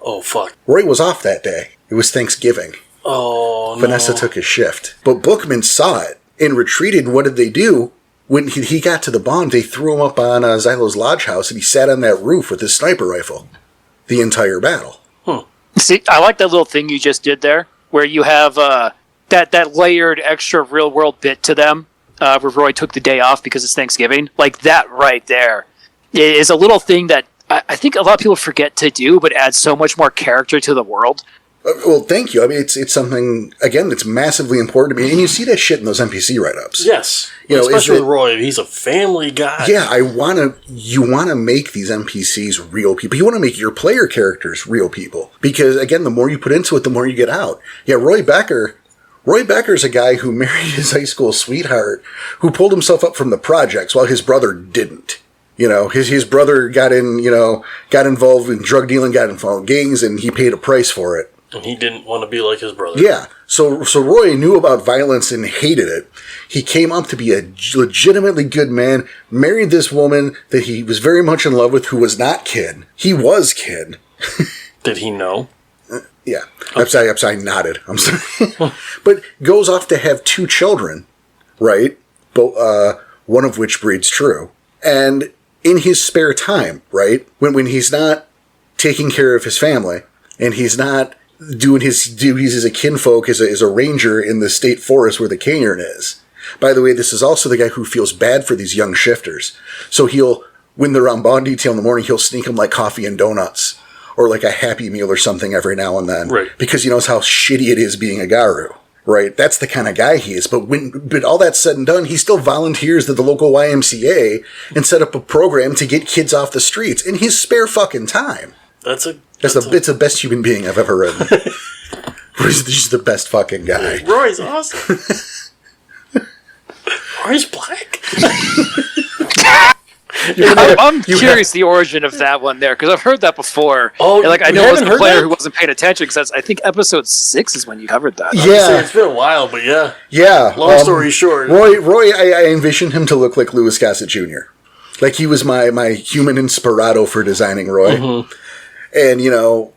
Speaker 2: Oh, fuck.
Speaker 1: Roy was off that day. It was Thanksgiving.
Speaker 2: Oh, no.
Speaker 1: Vanessa took his shift. But Bookman saw it and retreated. What did they do? When he got to the Bane, they threw him up on Xylo's lodge house, and he sat on that roof with his sniper rifle the entire battle.
Speaker 3: See, I like that little thing you just did there, where you have that layered extra real-world bit to them, where Roy took the day off because it's Thanksgiving. Like, that right there is a little thing that I think a lot of people forget to do, but adds so much more character to the world.
Speaker 1: Well, thank you. I mean, it's something, again, that's massively important to me. And you see that shit in those NPC write-ups.
Speaker 2: Yes. Especially with Roy. He's a family guy.
Speaker 1: Yeah, you want to make these NPCs real people. You want to make your player characters real people. Because, again, the more you put into it, the more you get out. Yeah, Roy Becker's a guy who married his high school sweetheart, who pulled himself up from the projects while his brother didn't. His brother got involved in drug dealing, got involved in gangs, and he paid a price for it.
Speaker 2: And he didn't want to be like his brother.
Speaker 1: Yeah. So Roy knew about violence and hated it. He came up to be a legitimately good man, married this woman that he was very much in love with, who was not Kid. He was Kid.
Speaker 2: Did he know?
Speaker 1: Yeah. Okay. I'm sorry, nodded. I'm sorry. But goes off to have 2 children, right? One of which breeds true. And in his spare time, right? When he's not taking care of his family, and he's not doing his duties as a Kinfolk, as a ranger in the state forest where the cairn is. By the way, this is also the guy who feels bad for these young shifters. So when they're on bond detail in the morning, he'll sneak them like coffee and donuts, or like a Happy Meal or something every now and then.
Speaker 2: Right.
Speaker 1: Because he knows how shitty it is being a Garu. Right? That's the kind of guy he is. But but all that's said and done, he still volunteers at the local YMCA and set up a program to get kids off the streets in his spare fucking time.
Speaker 2: It's
Speaker 1: the best human being I've ever read. Roy's just the best fucking guy.
Speaker 2: Roy's awesome. Roy's black.
Speaker 3: I'm curious the origin of that one there, because I've heard that before.
Speaker 2: Oh,
Speaker 3: and I know it was the player who wasn't paying attention, because I think episode 6 is when you covered that.
Speaker 1: Yeah.
Speaker 2: It's been a while, but yeah.
Speaker 1: Yeah.
Speaker 2: Long story short.
Speaker 1: Roy, I envisioned him to look like Louis Gossett Jr. Like he was my human inspirato for designing Roy. Mm-hmm. And,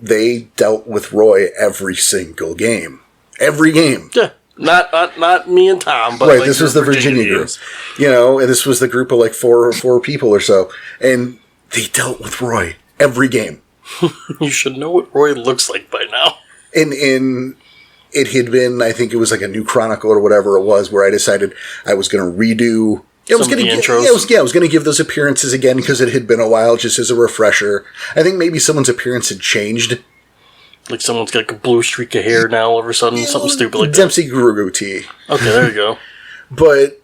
Speaker 1: they dealt with Roy every single game. Every game.
Speaker 2: Yeah. Not me and Tom, but
Speaker 1: right. This was the Virginia group, and this was the group of like four people or so, and they dealt with Roy every game.
Speaker 2: You should know what Roy looks like by now.
Speaker 1: And it had been, I think it was like a new Chronicle or whatever it was, where I decided I was going to redo. I was going to give those appearances again because it had been a while, just as a refresher. I think maybe someone's appearance had changed.
Speaker 2: Like someone's got a blue streak of hair now all of a sudden, something stupid like that.
Speaker 1: Dempsey Guru tea.
Speaker 2: Okay, there you go.
Speaker 1: But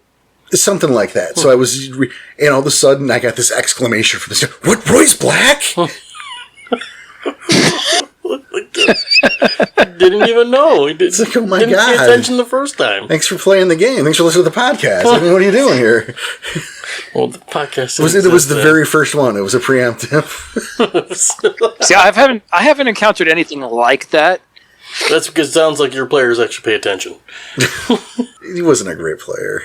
Speaker 1: something like that. So I was, and all of a sudden I got this exclamation from this guy, "What, Roy's black?"
Speaker 2: Didn't even know. He
Speaker 1: it's like, oh my
Speaker 2: didn't
Speaker 1: God.
Speaker 2: pay attention the first time.
Speaker 1: Thanks for playing the game. Thanks for listening to the podcast. I mean, what are you doing here?
Speaker 2: Well, the podcast
Speaker 1: it was the very first one. It was a preemptive.
Speaker 3: See, I haven't encountered anything like that.
Speaker 2: That's because it sounds like your players actually pay attention.
Speaker 1: He wasn't a great player.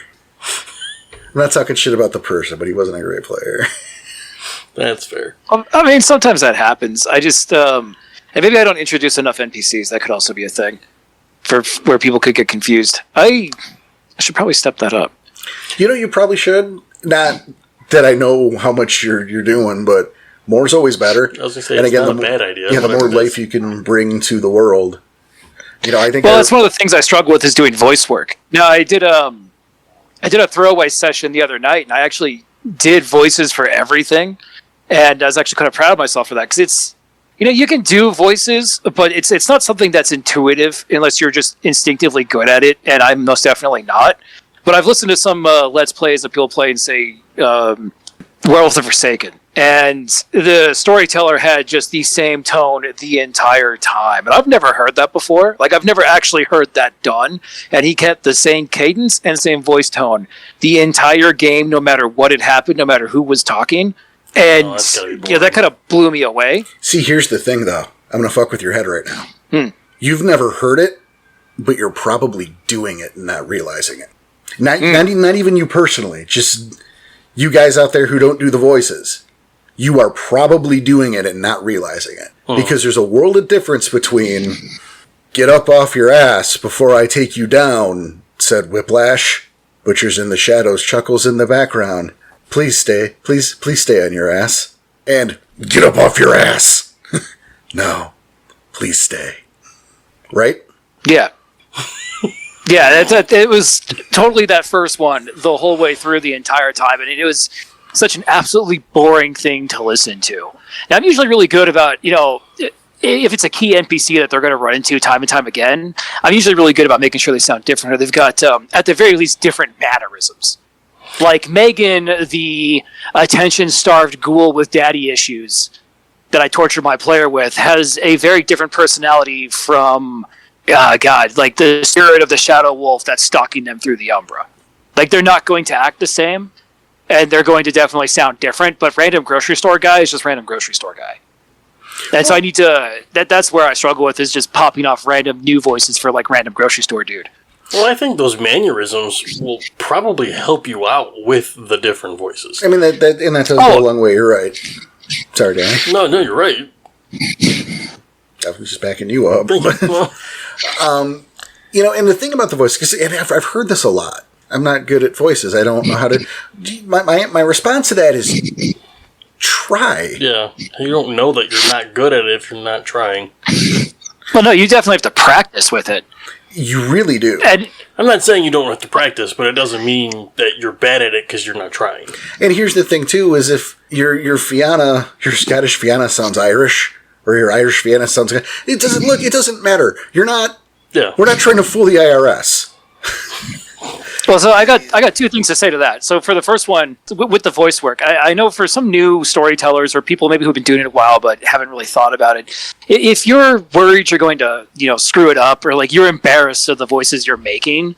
Speaker 1: I'm not talking shit about the person, but he wasn't a great player.
Speaker 2: That's fair.
Speaker 3: I mean, sometimes that happens. I just, and maybe I don't introduce enough NPCs. That could also be a thing for where people could get confused. I I should probably step that up.
Speaker 1: You know, you probably should. Not that I know how much you're doing, but more's always better.
Speaker 2: I was going to say, it's not a bad idea.
Speaker 1: Yeah, the more life you can bring to the world. You know, I think.
Speaker 3: Well, that's one of the things I struggle with is doing voice work. Now, I did a throwaway session the other night, and I actually did voices for everything, and I was actually kind of proud of myself for that because it's, you know, you can do voices, but it's not something that's intuitive unless you're just instinctively good at it, and I'm most definitely not. But I've listened to some Let's Plays that people play and say Werewolf the Forsaken, and the storyteller had just the same tone the entire time. And I've never heard that before. Like, I've never actually heard that done. And he kept the same cadence and same voice tone the entire game, no matter what had happened, no matter who was talking. And yeah, that kind of blew me away.
Speaker 1: See, here's the thing, though. I'm going to fuck with your head right now. You've never heard it, but you're probably doing it and not realizing it. Not even you personally, just you guys out there who don't do the voices. You are probably doing it and not realizing it. Because there's a world of difference between "get up off your ass before I take you down," said Whiplash. "Butchers in the shadows, chuckles in the background. Please stay on your ass." And "get up off your ass." No, please stay. Right?
Speaker 3: Yeah. Yeah, it was totally that first one the whole way through the entire time, and it was such an absolutely boring thing to listen to. Now, I'm usually really good about, you know, if it's a key NPC that they're going to run into time and time again, I'm usually really good about making sure they sound different, or they've got, at the very least, different mannerisms. Like Megan, the attention-starved ghoul with daddy issues that I torture my player with, has a very different personality from... like the spirit of the Shadow Wolf that's stalking them through the Umbra. Like, they're not going to act the same, and they're going to definitely sound different, but random grocery store guy is just random grocery store guy. And so I need to... That's where I struggle with, is just popping off random new voices for, like, random grocery store dude.
Speaker 2: Well, I think those mannerisms will probably help you out with the different voices.
Speaker 1: I mean, that does go a long way, you're right. Sorry, Danny.
Speaker 2: No, you're right.
Speaker 1: I was just backing you up. You know, and the thing about the voice, because I've heard this a lot. I'm not good at voices. I don't know how to... My response to that is try.
Speaker 2: Yeah, you don't know that you're not good at it if you're not trying.
Speaker 3: Well, no, you definitely have to practice with it.
Speaker 1: You really do.
Speaker 3: And
Speaker 2: I'm not saying you don't have to practice, but it doesn't mean that you're bad at it because you're not trying.
Speaker 1: And here's the thing, too, is if your Fianna, your Scottish Fianna sounds Irish, or your Irish Fianna sounds... It doesn't matter. You're not...
Speaker 2: Yeah.
Speaker 1: We're not trying to fool the IRS.
Speaker 3: well, so I got two things to say to that. So for the first one, with the voice work, I know for some new storytellers or people maybe who've been doing it a while but haven't really thought about it, if you're worried you're going to, you know, screw it up, or like you're embarrassed of the voices you're making,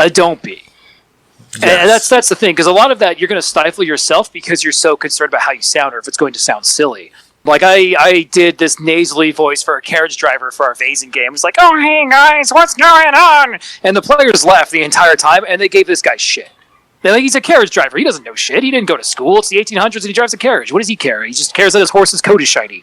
Speaker 3: don't be. Yes. And that's the thing, because a lot of that you're going to stifle yourself because you're so concerned about how you sound or if it's going to sound silly. Like, I did this nasally voice for a carriage driver for our Vazen game. It's like, "Oh, hey, guys, what's going on?" And the players laughed the entire time, and they gave this guy shit. They're like, he's a carriage driver. He doesn't know shit. He didn't go to school. It's the 1800s, and he drives a carriage. What does he care? He just cares that his horse's coat is shiny.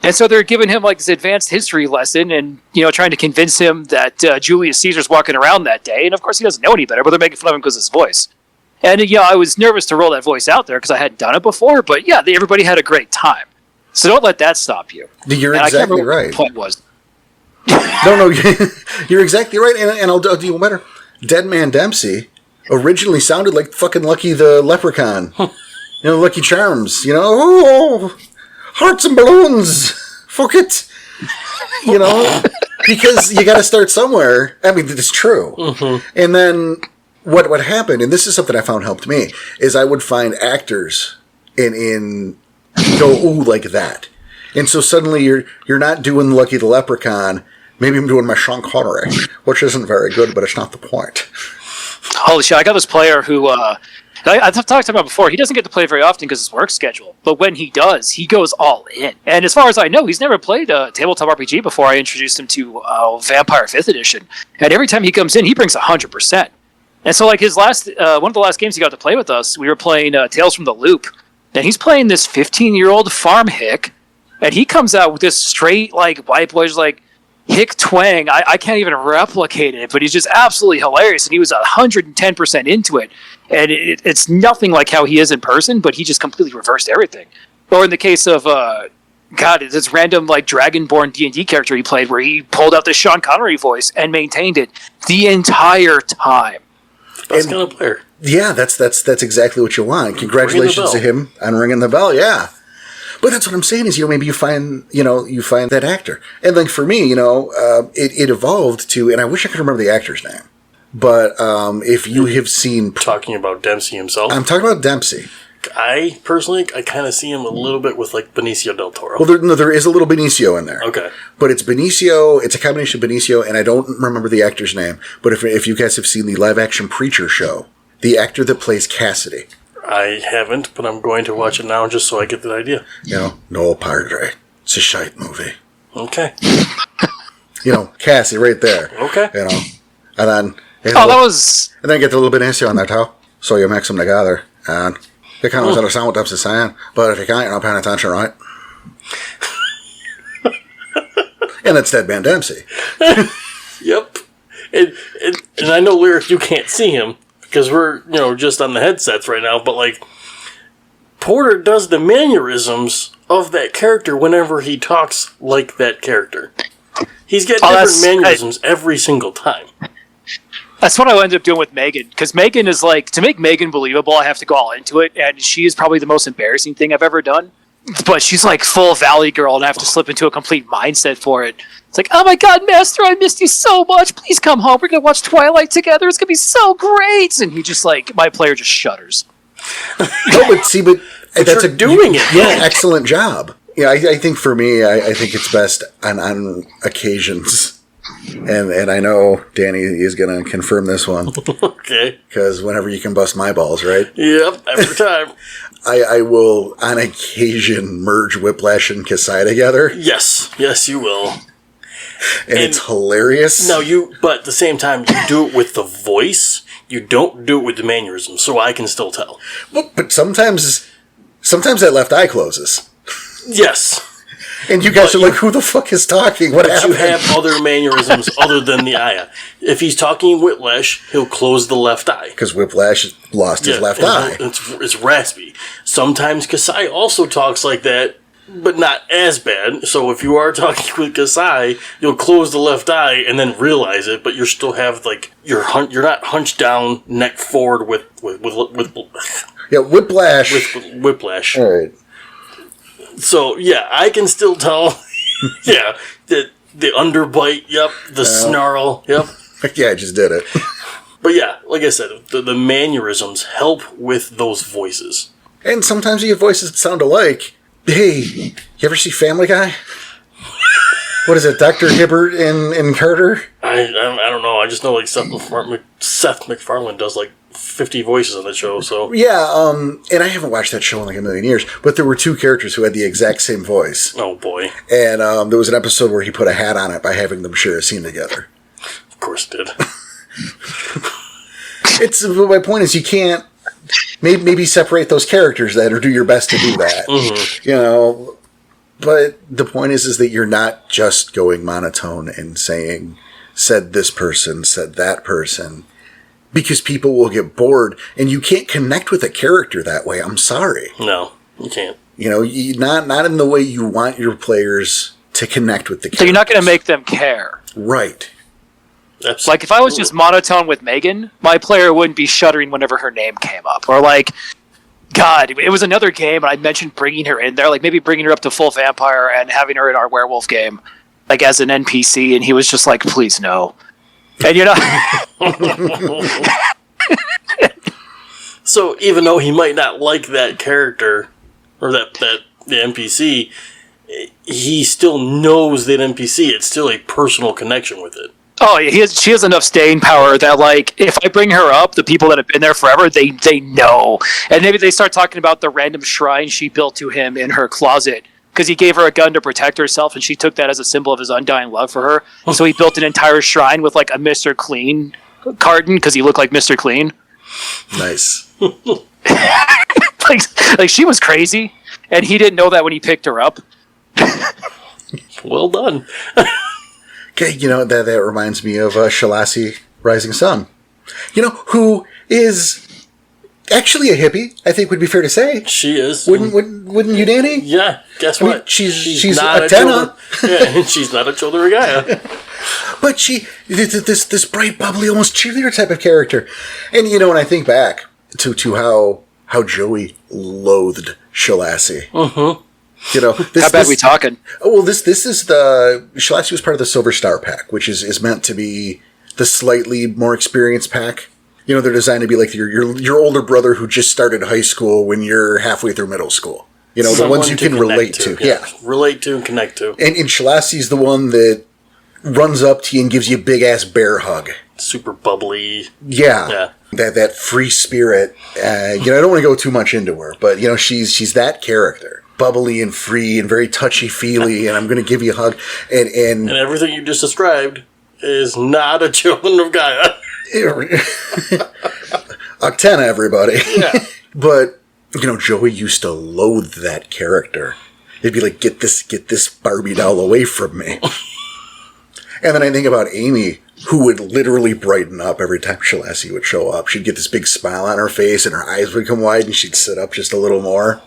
Speaker 3: And so they're giving him, like, this advanced history lesson and, you know, trying to convince him that Julius Caesar's walking around that day. And, of course, he doesn't know any better, but they're making fun of him because of his voice. And, you know, I was nervous to roll that voice out there because I hadn't done it before. But, yeah, everybody had a great time. So don't let that stop you.
Speaker 1: You're exactly right.
Speaker 3: What the point was.
Speaker 1: No, you're exactly right. And I'll do you better. Dead Man Dempsey originally sounded like fucking Lucky the Leprechaun. You know, Lucky Charms. You know, oh, hearts and balloons. Fuck it. You know, because you got to start somewhere. I mean, it's true. Mm-hmm. And then what happened, and this is something I found helped me, is I would find actors in go, ooh, like that. And so suddenly you're not doing Lucky the Leprechaun. Maybe I'm doing my Sean Connery, which isn't very good, but it's not the point.
Speaker 3: Holy shit, I got this player who, I've talked about before, he doesn't get to play very often because of his work schedule. But when he does, he goes all in. And as far as I know, he's never played a tabletop RPG before I introduced him to Vampire 5th Edition. And every time he comes in, he brings 100%. And so, like, his last, one of the last games he got to play with us, we were playing Tales from the Loop. And he's playing this 15-year-old farm hick, and he comes out with this straight, like, white boy's like, hick twang, I can't even replicate it, but he's just absolutely hilarious, and he was 110% into it, and it's nothing like how he is in person, but he just completely reversed everything. Or in the case of this random like Dragonborn D&D character he played, where he pulled out the Sean Connery voice and maintained it the entire time.
Speaker 2: That's kind of player.
Speaker 1: Yeah, that's exactly what you want. Congratulations to him on ringing the bell. Yeah. But that's what I'm saying is, maybe you find that actor. And like for me, it evolved to, and I wish I could remember the actor's name. But if you have seen...
Speaker 2: Talking about Dempsey himself?
Speaker 1: I'm talking about Dempsey.
Speaker 2: I kind of see him a little bit with like Benicio del Toro.
Speaker 1: Well, there is a little Benicio in there.
Speaker 2: Okay.
Speaker 1: But it's Benicio, it's a combination of Benicio, and I don't remember the actor's name. But if you guys have seen the live-action Preacher show, the actor that plays Cassidy...
Speaker 2: I haven't, but I'm going to watch it now just so I get the idea.
Speaker 1: Noel Padre. It's a shite movie.
Speaker 2: Okay.
Speaker 1: Cassie right there.
Speaker 2: Okay.
Speaker 1: And then... And then get the little Benicio on there too. So you mix them together. And you can't always understand what Dempsey's saying. But if you can't, you're not paying attention, right? And it's Dead Man Dempsey.
Speaker 2: Yep. And I know, Lyric, you can't see him. Because we're, just on the headsets right now, but, like, Porter does the mannerisms of that character whenever he talks like that character. He's got different mannerisms every single time.
Speaker 3: That's what I ended up doing with Megan, because Megan is like, to make Megan believable, I have to go all into it, and she is probably the most embarrassing thing I've ever done. But she's like full Valley Girl, and I have to slip into a complete mindset for it. It's like, oh my God, Master, I missed you so much. Please come home. We're going to watch Twilight together. It's going to be so great. And he just like, my player just shudders.
Speaker 1: No, but that's
Speaker 2: doing it.
Speaker 1: Yeah, excellent job. Yeah, I think for me, I think it's best on occasions. And I know Danny is going to confirm this one.
Speaker 2: Okay.
Speaker 1: Because whenever you can bust my balls, right?
Speaker 2: Yep, every time.
Speaker 1: I will, on occasion, merge Whiplash and Kasai together.
Speaker 2: Yes, you will.
Speaker 1: And it's hilarious.
Speaker 2: But at the same time, you do it with the voice. You don't do it with the mannerism, so I can still tell.
Speaker 1: But sometimes that left eye closes.
Speaker 2: Yes.
Speaker 1: And you guys are like, who the fuck is talking? What happened?
Speaker 2: You have other mannerisms other than the eye. If he's talking Whiplash, he'll close the left eye.
Speaker 1: Because Whiplash lost his left eye.
Speaker 2: It's raspy. Sometimes Kasai also talks like that, but not as bad. So if you are talking with Kasai, you'll close the left eye and then realize it, but you still have like you're not hunched down, neck forward with
Speaker 1: Whiplash.
Speaker 2: With Whiplash.
Speaker 1: All right.
Speaker 2: So yeah, I can still tell. Yeah, the underbite. Yep, the snarl. Yep.
Speaker 1: Yeah, I just did it.
Speaker 2: But yeah, like I said, the mannerisms help with those voices.
Speaker 1: And sometimes you get voices that sound alike. Hey, you ever see Family Guy? What is it, Dr. Hibbert and Carter?
Speaker 2: I don't know. I just know like Seth MacFarlane does like 50 voices on the show. So
Speaker 1: yeah, and I haven't watched that show in like a million years. But there were two characters who had the exact same voice.
Speaker 2: Oh boy!
Speaker 1: And there was an episode where he put a hat on it by having them share a scene together.
Speaker 2: Of course, it did.
Speaker 1: My point is, you can't maybe separate those characters then, or do your best to do that. Mm-hmm. But the point is that you're not just going monotone and saying, said this person, said that person, because people will get bored, and you can't connect with a character that way. I'm sorry.
Speaker 2: No, you can't.
Speaker 1: Not in the way you want your players to connect with the characters.
Speaker 3: So you're not going to make them care.
Speaker 1: Right.
Speaker 2: Absolutely.
Speaker 3: Like, if I was just monotone with Megan, my player wouldn't be shuddering whenever her name came up. Or, like, God, it was another game, and I mentioned bringing her in there, like maybe bringing her up to full vampire and having her in our werewolf game, like as an NPC, and he was just like, please no. And
Speaker 2: So even though he might not like that character, or the NPC, he still knows that NPC. It's still a personal connection with it.
Speaker 3: Oh, she has enough staying power that, like, if I bring her up, the people that have been there forever, they know. And maybe they start talking about the random shrine she built to him in her closet, because he gave her a gun to protect herself, and she took that as a symbol of his undying love for her. So he built an entire shrine with, like, a Mr. Clean carton, because he looked like Mr. Clean.
Speaker 1: Nice.
Speaker 3: like, she was crazy, and he didn't know that when he picked her up.
Speaker 2: Well done.
Speaker 1: Okay, that reminds me of Shalasi Rising Sun. Who is actually a hippie, I think would be fair to say.
Speaker 2: She is.
Speaker 1: Wouldn't you, Danny?
Speaker 2: Yeah, guess what?
Speaker 1: She's
Speaker 2: not
Speaker 1: a tenor.
Speaker 2: Yeah, she's not a Children
Speaker 1: But she, this bright, bubbly, almost cheerleader type of character. And, when I think back to how Joey loathed Shalasi.
Speaker 2: Mm-hmm.
Speaker 3: How bad we talking?
Speaker 1: Oh, well, this is Shalasi was part of the Silver Star pack, which is meant to be the slightly more experienced pack. They're designed to be like your older brother who just started high school when you're halfway through middle school. The ones you can relate to. Yeah.
Speaker 2: Relate to and connect to.
Speaker 1: And Shalasi's the one that runs up to you and gives you a big-ass bear hug.
Speaker 2: Super bubbly.
Speaker 1: Yeah. That free spirit. I don't want to go too much into her, but, she's that character. Bubbly and free and very touchy-feely, and I'm going to give you a hug. And
Speaker 2: everything you just described is not a Children of Gaia.
Speaker 1: Octana, everybody.
Speaker 2: Yeah.
Speaker 1: But, Joey used to loathe that character. He'd be like, get this Barbie doll away from me. And then I think about Amy, who would literally brighten up every time Shalasi would show up. She'd get this big smile on her face, and her eyes would come wide, and she'd sit up just a little more.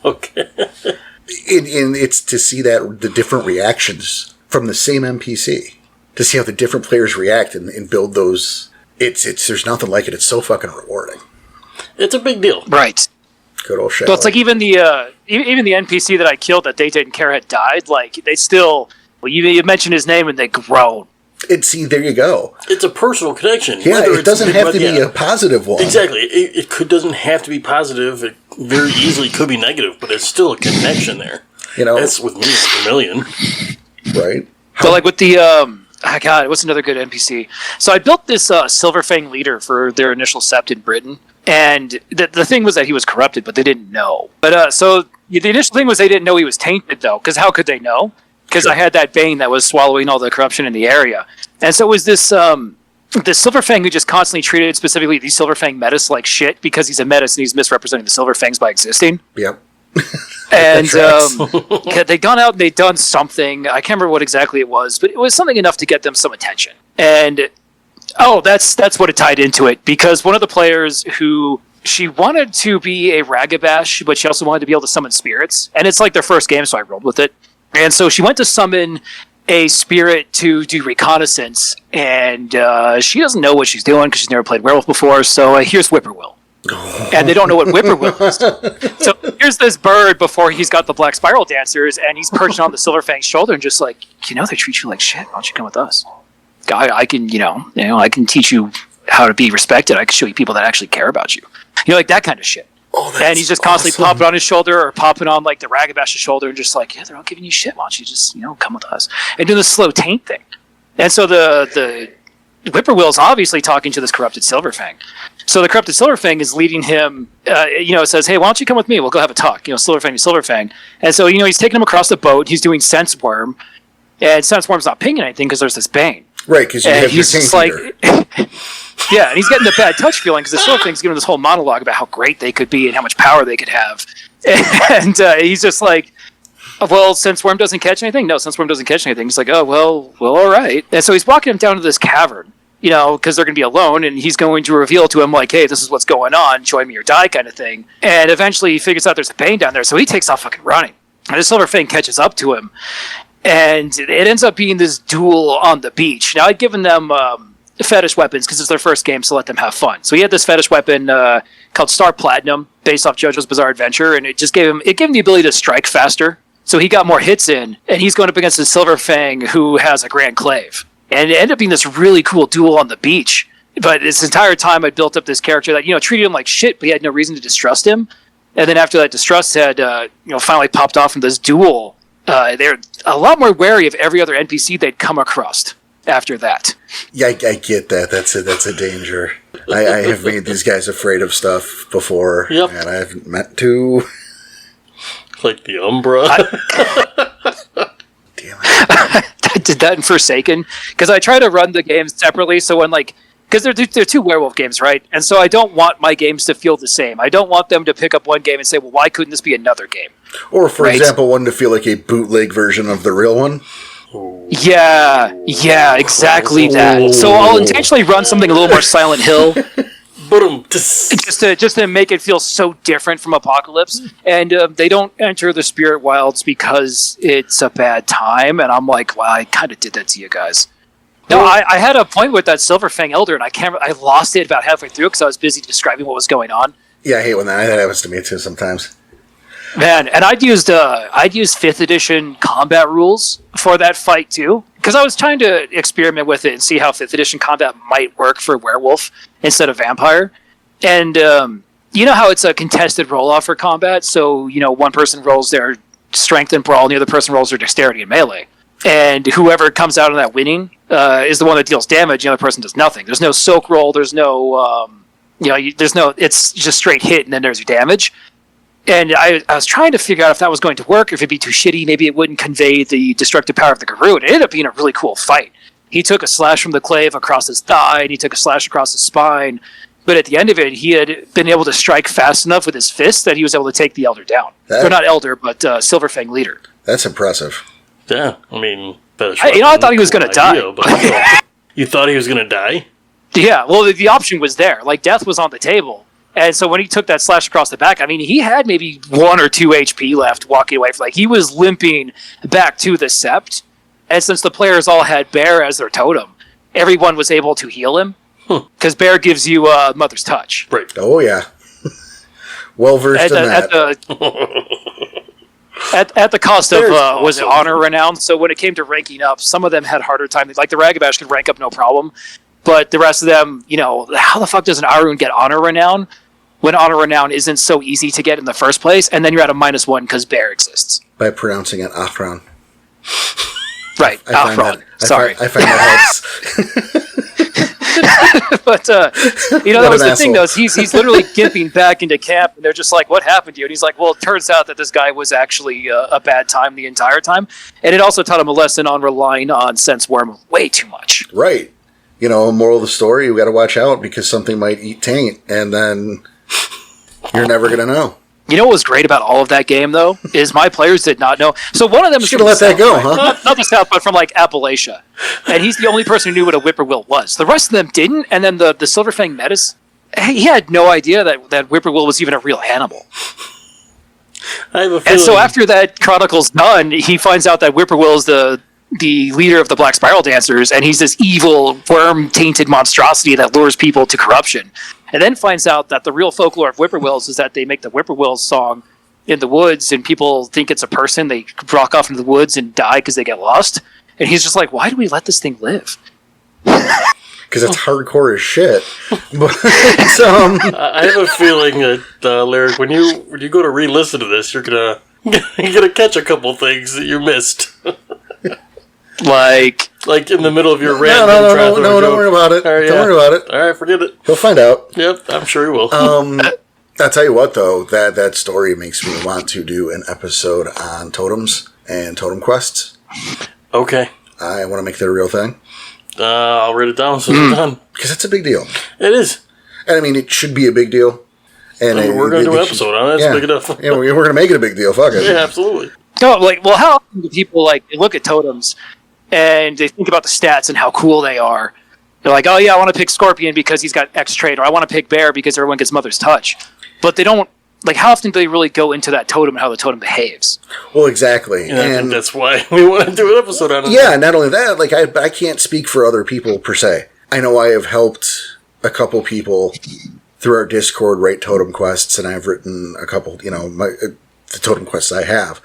Speaker 2: Okay.
Speaker 1: And it's to see the different reactions from the same NPC. To see how the different players react and build those. There's nothing like it. It's so fucking rewarding.
Speaker 2: It's a big deal.
Speaker 3: Right.
Speaker 1: Good old shit.
Speaker 3: So it's like even the NPC that I killed that they didn't care had died. Like they still, you mention his name and they groan.
Speaker 1: And see, there you go.
Speaker 2: It's a personal connection.
Speaker 1: Yeah, it doesn't have to be a positive one.
Speaker 2: Exactly. It doesn't have to be positive. It very easily could be negative, but it's still a connection there. That's with me, a million.
Speaker 1: Right.
Speaker 3: So like with the what's another good NPC? So I built this Silverfang leader for their initial sept in Britain, and the thing was that he was corrupted, but they didn't know. But so the initial thing was they didn't know he was tainted, though, because how could they know? Because I had that Bane that was swallowing all the corruption in the area, and so it was this Silverfang who just constantly treated specifically these Silverfang metas like shit because he's a metis and he's misrepresenting the Silverfangs by existing.
Speaker 1: Yep.
Speaker 3: And they'd gone out and they'd done something. I can't remember what exactly it was, but it was something enough to get them some attention. And that's what it tied into it, because one of the players who she wanted to be a Ragabash, but she also wanted to be able to summon spirits. And it's like their first game, so I rolled with it. And so she went to summon a spirit to do reconnaissance, and she doesn't know what she's doing because she's never played werewolf before. So here's Whippoorwill. And they don't know what Whippoorwill is. So here's this bird before he's got the black spiral dancers, and he's perched on the Silverfang's shoulder and just like, they treat you like shit. Why don't you come with us? I can, I can teach you how to be respected. I can show you people that actually care about you. Like that kind of shit. And he's just constantly popping on his shoulder or popping on like the Ragabash's shoulder and just like, they're all giving you shit. Why don't you just, come with us? And do the slow taint thing. And so the Whippoorwill's obviously talking to this corrupted Silverfang. So the corrupted Silverfang is leading him, it says, hey, why don't you come with me? We'll go have a talk, Silverfang. And so, he's taking him across the boat. He's doing Sense Worm. And Sense Worm's not pinging anything because there's this Bane.
Speaker 1: Right, because you have your
Speaker 3: just like, yeah, and he's getting the bad touch feeling because the Silverfang's giving this whole monologue about how great they could be and how much power they could have. And he's just like, well, Sense Worm doesn't catch anything? No, Sense Worm doesn't catch anything. He's like, oh, well, all right. And so he's walking him down to this cavern, because they're going to be alone, and he's going to reveal to him, like, hey, this is what's going on, join me or die kind of thing. And eventually he figures out there's a Bane down there, so he takes off fucking running. And the Silverfang catches up to him, and it ends up being this duel on the beach. Now, I'd given them fetish weapons because it's their first game, so let them have fun. So he had this fetish weapon called Star Platinum, based off JoJo's Bizarre Adventure, and it gave him the ability to strike faster. So he got more hits in, and he's going up against the Silverfang, who has a Grand Clave. And it ended up being this really cool duel on the beach. But this entire time, I built up this character that, treated him like shit, but he had no reason to distrust him. And then after that distrust had, finally popped off from this duel, they're a lot more wary of every other NPC they'd come across after that.
Speaker 1: Yeah, I get that. That's a danger. I have made these guys afraid of stuff before,
Speaker 2: yep.
Speaker 1: And I haven't meant to.
Speaker 2: Like the Umbra.
Speaker 1: Damn it.
Speaker 3: I did that in Forsaken because I try to run the games separately. So when because they're two werewolf games, right? And so I don't want my games to feel the same. I don't want them to pick up one game and say, well, why couldn't this be another game?
Speaker 1: Or, for example, one to feel like a bootleg version of the real one.
Speaker 3: Yeah, exactly that. So I'll intentionally run something a little more Silent Hill, just to make it feel so different from Apocalypse. And they don't enter the Spirit Wilds because it's a bad time. And I'm like, well, I kind of did that to you guys. No, I had a point with that Silverfang Elder, and I lost it about halfway through because I was busy describing what was going on.
Speaker 1: Yeah, I hate when that happens to me too sometimes.
Speaker 3: Man, and I'd used 5th edition combat rules for that fight too, because I was trying to experiment with it and see how 5th edition combat might work for werewolf instead of vampire. And you know how it's a contested roll-off for combat, so one person rolls their strength and brawl, and the other person rolls their dexterity and melee. And whoever comes out on that winning is the one that deals damage. The other person does nothing. There's no soak roll. There's no, it's just straight hit, and then there's your damage. And I was trying to figure out if that was going to work, if it'd be too shitty, maybe it wouldn't convey the destructive power of the Garou. It ended up being a really cool fight. He took a slash from the clave across his thigh, and he took a slash across his spine. But at the end of it, he had been able to strike fast enough with his fist that he was able to take the Elder down. Or not Elder, but Silverfang Leader.
Speaker 1: That's impressive.
Speaker 2: Yeah, I mean...
Speaker 3: I thought he was going to die.
Speaker 2: You thought he was going to die?
Speaker 3: Yeah, well, the option was there. Like, death was on the table. And so when he took that slash across the back, I mean, he had maybe 1 or 2 HP left walking away. He was limping back to the Sept. And since the players all had Bear as their totem, everyone was able to heal him. Because Bear gives you Mother's Touch.
Speaker 2: Right.
Speaker 1: Oh, yeah. Well-versed in that.
Speaker 3: At the cost of, was it Honor Renown? So when it came to ranking up, some of them had harder time. Like the Ragabash could rank up no problem. But the rest of them, how the fuck does an Arun get Honor Renown when Honor Renown isn't so easy to get in the first place? And then you're at a -1 because Bear exists.
Speaker 1: By pronouncing it Afron.
Speaker 3: Right, Afron. Sorry.
Speaker 1: I find that helps.
Speaker 3: But, that was the thing, though. He's literally gimping back into camp, and they're just like, what happened to you? And he's like, well, it turns out that this guy was actually a bad time the entire time. And it also taught him a lesson on relying on Sense Worm way too much.
Speaker 1: Right. Moral of the story, you got to watch out because something might eat taint, and then you're never going to know. You
Speaker 3: know what was great about all of that game, though, is my players did not know. So one of them is
Speaker 1: going to let that go, huh?
Speaker 3: Not the South, but from Appalachia. And he's the only person who knew what a whippoorwill was. The rest of them didn't, and then the Silverfang Metis, he had no idea that whippoorwill was even a real animal.
Speaker 2: I have a feeling.
Speaker 3: And so after that chronicle's done, he finds out that whippoorwill is the leader of the Black Spiral Dancers, and he's this evil, worm-tainted monstrosity that lures people to corruption. And then finds out that the real folklore of whippoorwills is that they make the whippoorwill song in the woods, and people think it's a person. They walk off into the woods and die because they get lost. And he's just like, why do we let this thing live?
Speaker 1: Because it's hardcore as shit. But,
Speaker 2: I have a feeling that, Lyric, when you go to re-listen to this, you're gonna catch a couple things that you missed. Like in the middle of your rant.
Speaker 1: No, don't worry about it.
Speaker 2: Right,
Speaker 1: don't worry about it.
Speaker 2: All right, forget it.
Speaker 1: He'll find out.
Speaker 2: Yep, I'm sure he will.
Speaker 1: I'll tell you what, though, that story makes me want to do an episode on totems and totem quests.
Speaker 2: Okay.
Speaker 1: I want to make that a real thing.
Speaker 2: I'll write it down so it's done.
Speaker 1: Because it's a big deal.
Speaker 2: It is.
Speaker 1: And I mean, it should be a big deal. And
Speaker 2: we're going to do an episode on it. It's big enough.
Speaker 1: Yeah, we're going to make it a big deal. Fuck it.
Speaker 2: Yeah, absolutely.
Speaker 3: No, how often do people they look at totems and they think about the stats and how cool they are? They're like, oh yeah, I want to pick Scorpion because he's got X trait, or I want to pick Bear because everyone gets Mother's Touch. But they don't, how often do they really go into that totem and how the totem behaves?
Speaker 1: Well, exactly.
Speaker 2: And I think that's why we want to do an episode on it.
Speaker 1: Yeah, not only that, I can't speak for other people per se. I know I have helped a couple people through our Discord write totem quests, and I've written a couple, the totem quests I have.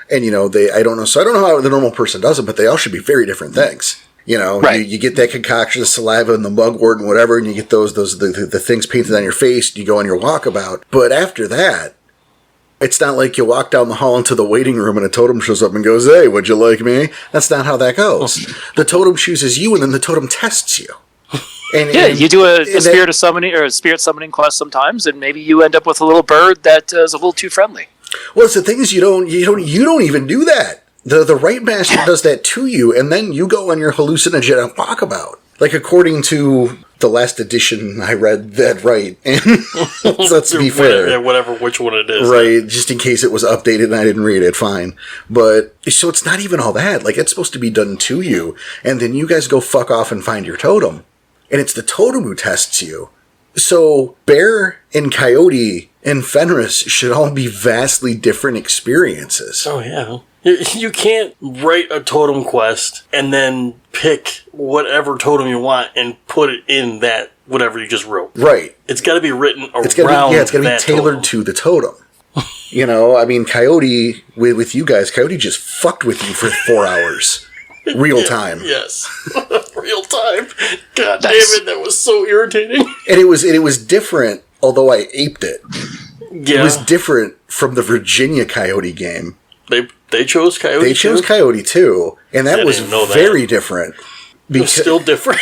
Speaker 1: And, I don't know how the normal person does it, but they all should be very different things.
Speaker 3: Right.
Speaker 1: You get that concoction of saliva and the mugwort and whatever, and you get the things painted on your face, and you go on your walkabout. But after that, it's not like you walk down the hall into the waiting room and a totem shows up and goes, hey, would you like me? That's not how that goes. The totem chooses you, and then the totem tests you. And
Speaker 3: you do a spirit summoning or a spirit summoning quest sometimes, and maybe you end up with a little bird that is a little too friendly.
Speaker 1: Well, it's the thing is you don't even do that. The Right Master does that to you, and then you go on your hallucinogenic walkabout. According to the last edition I read that right. And let's be fair.
Speaker 2: Which one it is.
Speaker 1: Right, just in case it was updated and I didn't read it, fine. But, so it's not even all that. Like, it's supposed to be done to you, and then you guys go fuck off and find your totem. And it's the totem who tests you. So, Bear and Coyote and Fenris should all be vastly different experiences.
Speaker 2: Oh, yeah. You can't write a totem quest and then pick whatever totem you want and put it in that whatever you just wrote.
Speaker 1: Right.
Speaker 2: It's got to be written around
Speaker 1: it's gotta be tailored to the totem. You know, I mean, Coyote, with you guys, Coyote just fucked with you for 4 hours. Real time.
Speaker 2: Yes. Real time. God damn it, that was so irritating.
Speaker 1: And it was different, although I aped it.
Speaker 2: Yeah.
Speaker 1: It was different from the Virginia Coyote game.
Speaker 2: They chose Coyote.
Speaker 1: They chose Coyote too, and that was very different.
Speaker 2: It was still different.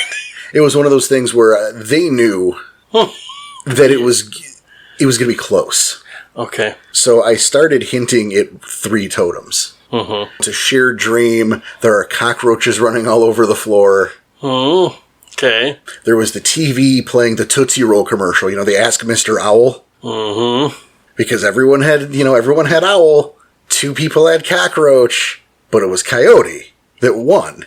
Speaker 1: It was one of those things where they knew that it was going to be close.
Speaker 2: Okay.
Speaker 1: So I started hinting at 3 totems.
Speaker 2: Mm-hmm.
Speaker 1: It's a shared dream. There are cockroaches running all over the floor.
Speaker 2: Oh, okay.
Speaker 1: There was the TV playing the Tootsie Roll commercial. You know, the Ask Mr. Owl.
Speaker 2: Mm-hmm.
Speaker 1: Because everyone had Owl. 2 people had cockroach, but it was Coyote that won.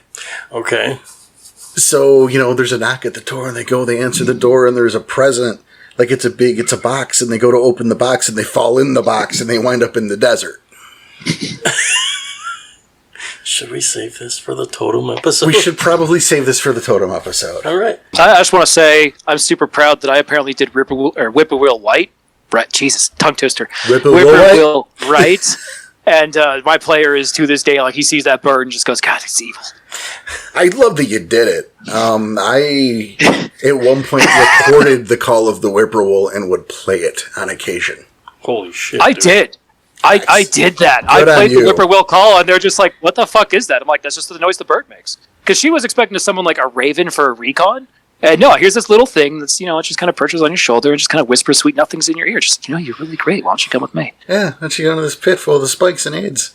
Speaker 2: Okay.
Speaker 1: So, you know, there's a knock at the door, and they answer the door, and there's a present. Like, it's a box, and they go to open the box, and they fall in the box, and they wind up in the desert.
Speaker 2: Should we save this for the totem episode?
Speaker 1: We should probably save this for the totem episode.
Speaker 2: All right.
Speaker 3: I just want to say I'm super proud that I apparently did Whippoorwill White. Right, Jesus, tongue twister. Whippoorwill Right. And my player is, to this day, like, he sees that bird and just goes, God, it's evil.
Speaker 1: I love that you did it. I, at one point, recorded the call of the whippoorwill and would play it on occasion.
Speaker 2: Holy shit,
Speaker 3: I
Speaker 2: dude.
Speaker 3: did. I did that.
Speaker 1: Good
Speaker 3: I played
Speaker 1: on
Speaker 3: the
Speaker 1: you.
Speaker 3: whippoorwill call, and they're just like, what the fuck is that? I'm like, that's just the noise the bird makes. Because she was expecting to summon, like, a raven for a recon. And no, here's this little thing that's, you know, it just kind of perches on your shoulder and just kind of whispers sweet nothings in your ear. Just, you know, you're really great. Why don't you come with me?
Speaker 1: Yeah, why don't you go into this pit full of the spikes and AIDS?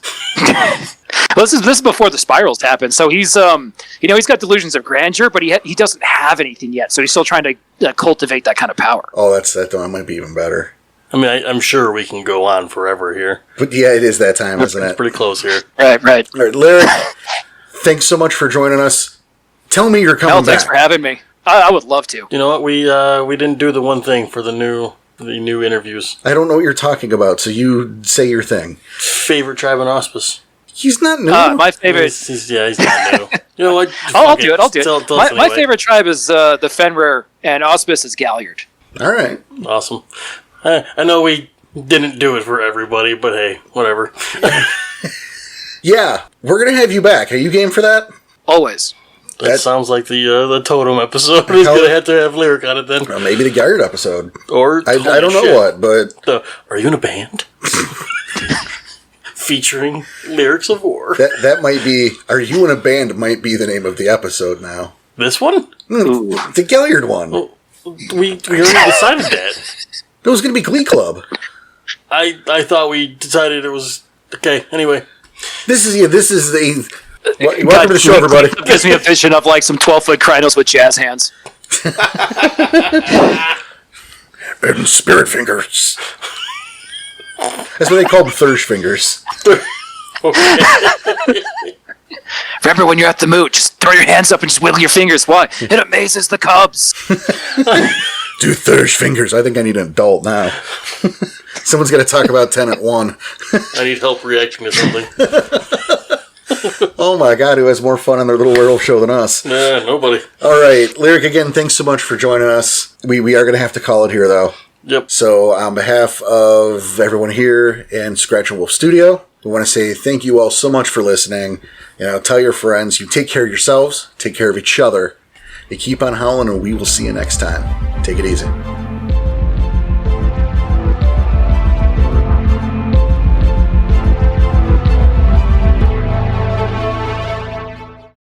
Speaker 3: Well, this is before the spirals happened. So he's, he's got delusions of grandeur, but he doesn't have anything yet. So he's still trying to cultivate that kind of power.
Speaker 1: Oh, that might be even better.
Speaker 2: I mean, I'm sure we can go on forever here.
Speaker 1: But yeah, it is that time, isn't
Speaker 2: It's
Speaker 1: it?
Speaker 2: pretty close here.
Speaker 3: Right.
Speaker 1: All right, Lyric, thanks so much for joining us. Tell me you're coming back.
Speaker 3: Thanks for having me. I would love to.
Speaker 2: You know what? We didn't do the one thing for the new interviews.
Speaker 1: I don't know what you're talking about, so you say your thing.
Speaker 2: Favorite tribe in Auspice?
Speaker 1: He's not new.
Speaker 3: My favorite.
Speaker 2: He's not new. You know what?
Speaker 3: I'll do it.
Speaker 2: Tell us
Speaker 3: My
Speaker 2: anyway.
Speaker 3: favorite tribe is the Fenrir, and Auspice is Galliard.
Speaker 1: All right.
Speaker 2: Awesome. I know we didn't do it for everybody, but hey, whatever.
Speaker 1: Yeah, we're going to have you back. Are you game for that?
Speaker 3: Always.
Speaker 2: That sounds like the totem episode. He's going to have to have lyric on it then.
Speaker 1: Well, maybe the Galliard episode.
Speaker 2: Or
Speaker 1: I don't know what, but...
Speaker 2: are you in a band? Featuring lyrics of war.
Speaker 1: That might be... Are You in a Band might be the name of the episode now.
Speaker 2: This one?
Speaker 1: The Galliard one.
Speaker 2: Well, we already decided that.
Speaker 1: It was going to be Glee Club.
Speaker 2: I thought we decided it was... Okay, anyway.
Speaker 1: This is the... Welcome to the show, everybody.
Speaker 3: It gives me a vision of like some 12-foot crinos with jazz hands.
Speaker 1: And spirit fingers. That's what they call them, thirst fingers.
Speaker 3: Remember when you're at the moot, just throw your hands up and just wiggle your fingers. Why? It amazes the cubs.
Speaker 1: Do thirst fingers. I think I need an adult now. Someone's got to talk about Tenet 1.
Speaker 2: I need help reacting to something.
Speaker 1: Oh my god, who has more fun on their little werewolf show than us?
Speaker 2: Nah, nobody.
Speaker 1: All right, Lyric, again, thanks so much for joining us. We are going to have to call it here, though.
Speaker 2: Yep.
Speaker 1: So, on behalf of everyone here in Scratch and Wolf Studio, we want to say thank you all so much for listening. You know, tell your friends. You take care of yourselves. Take care of each other. You keep on howling, and we will see you next time. Take it easy.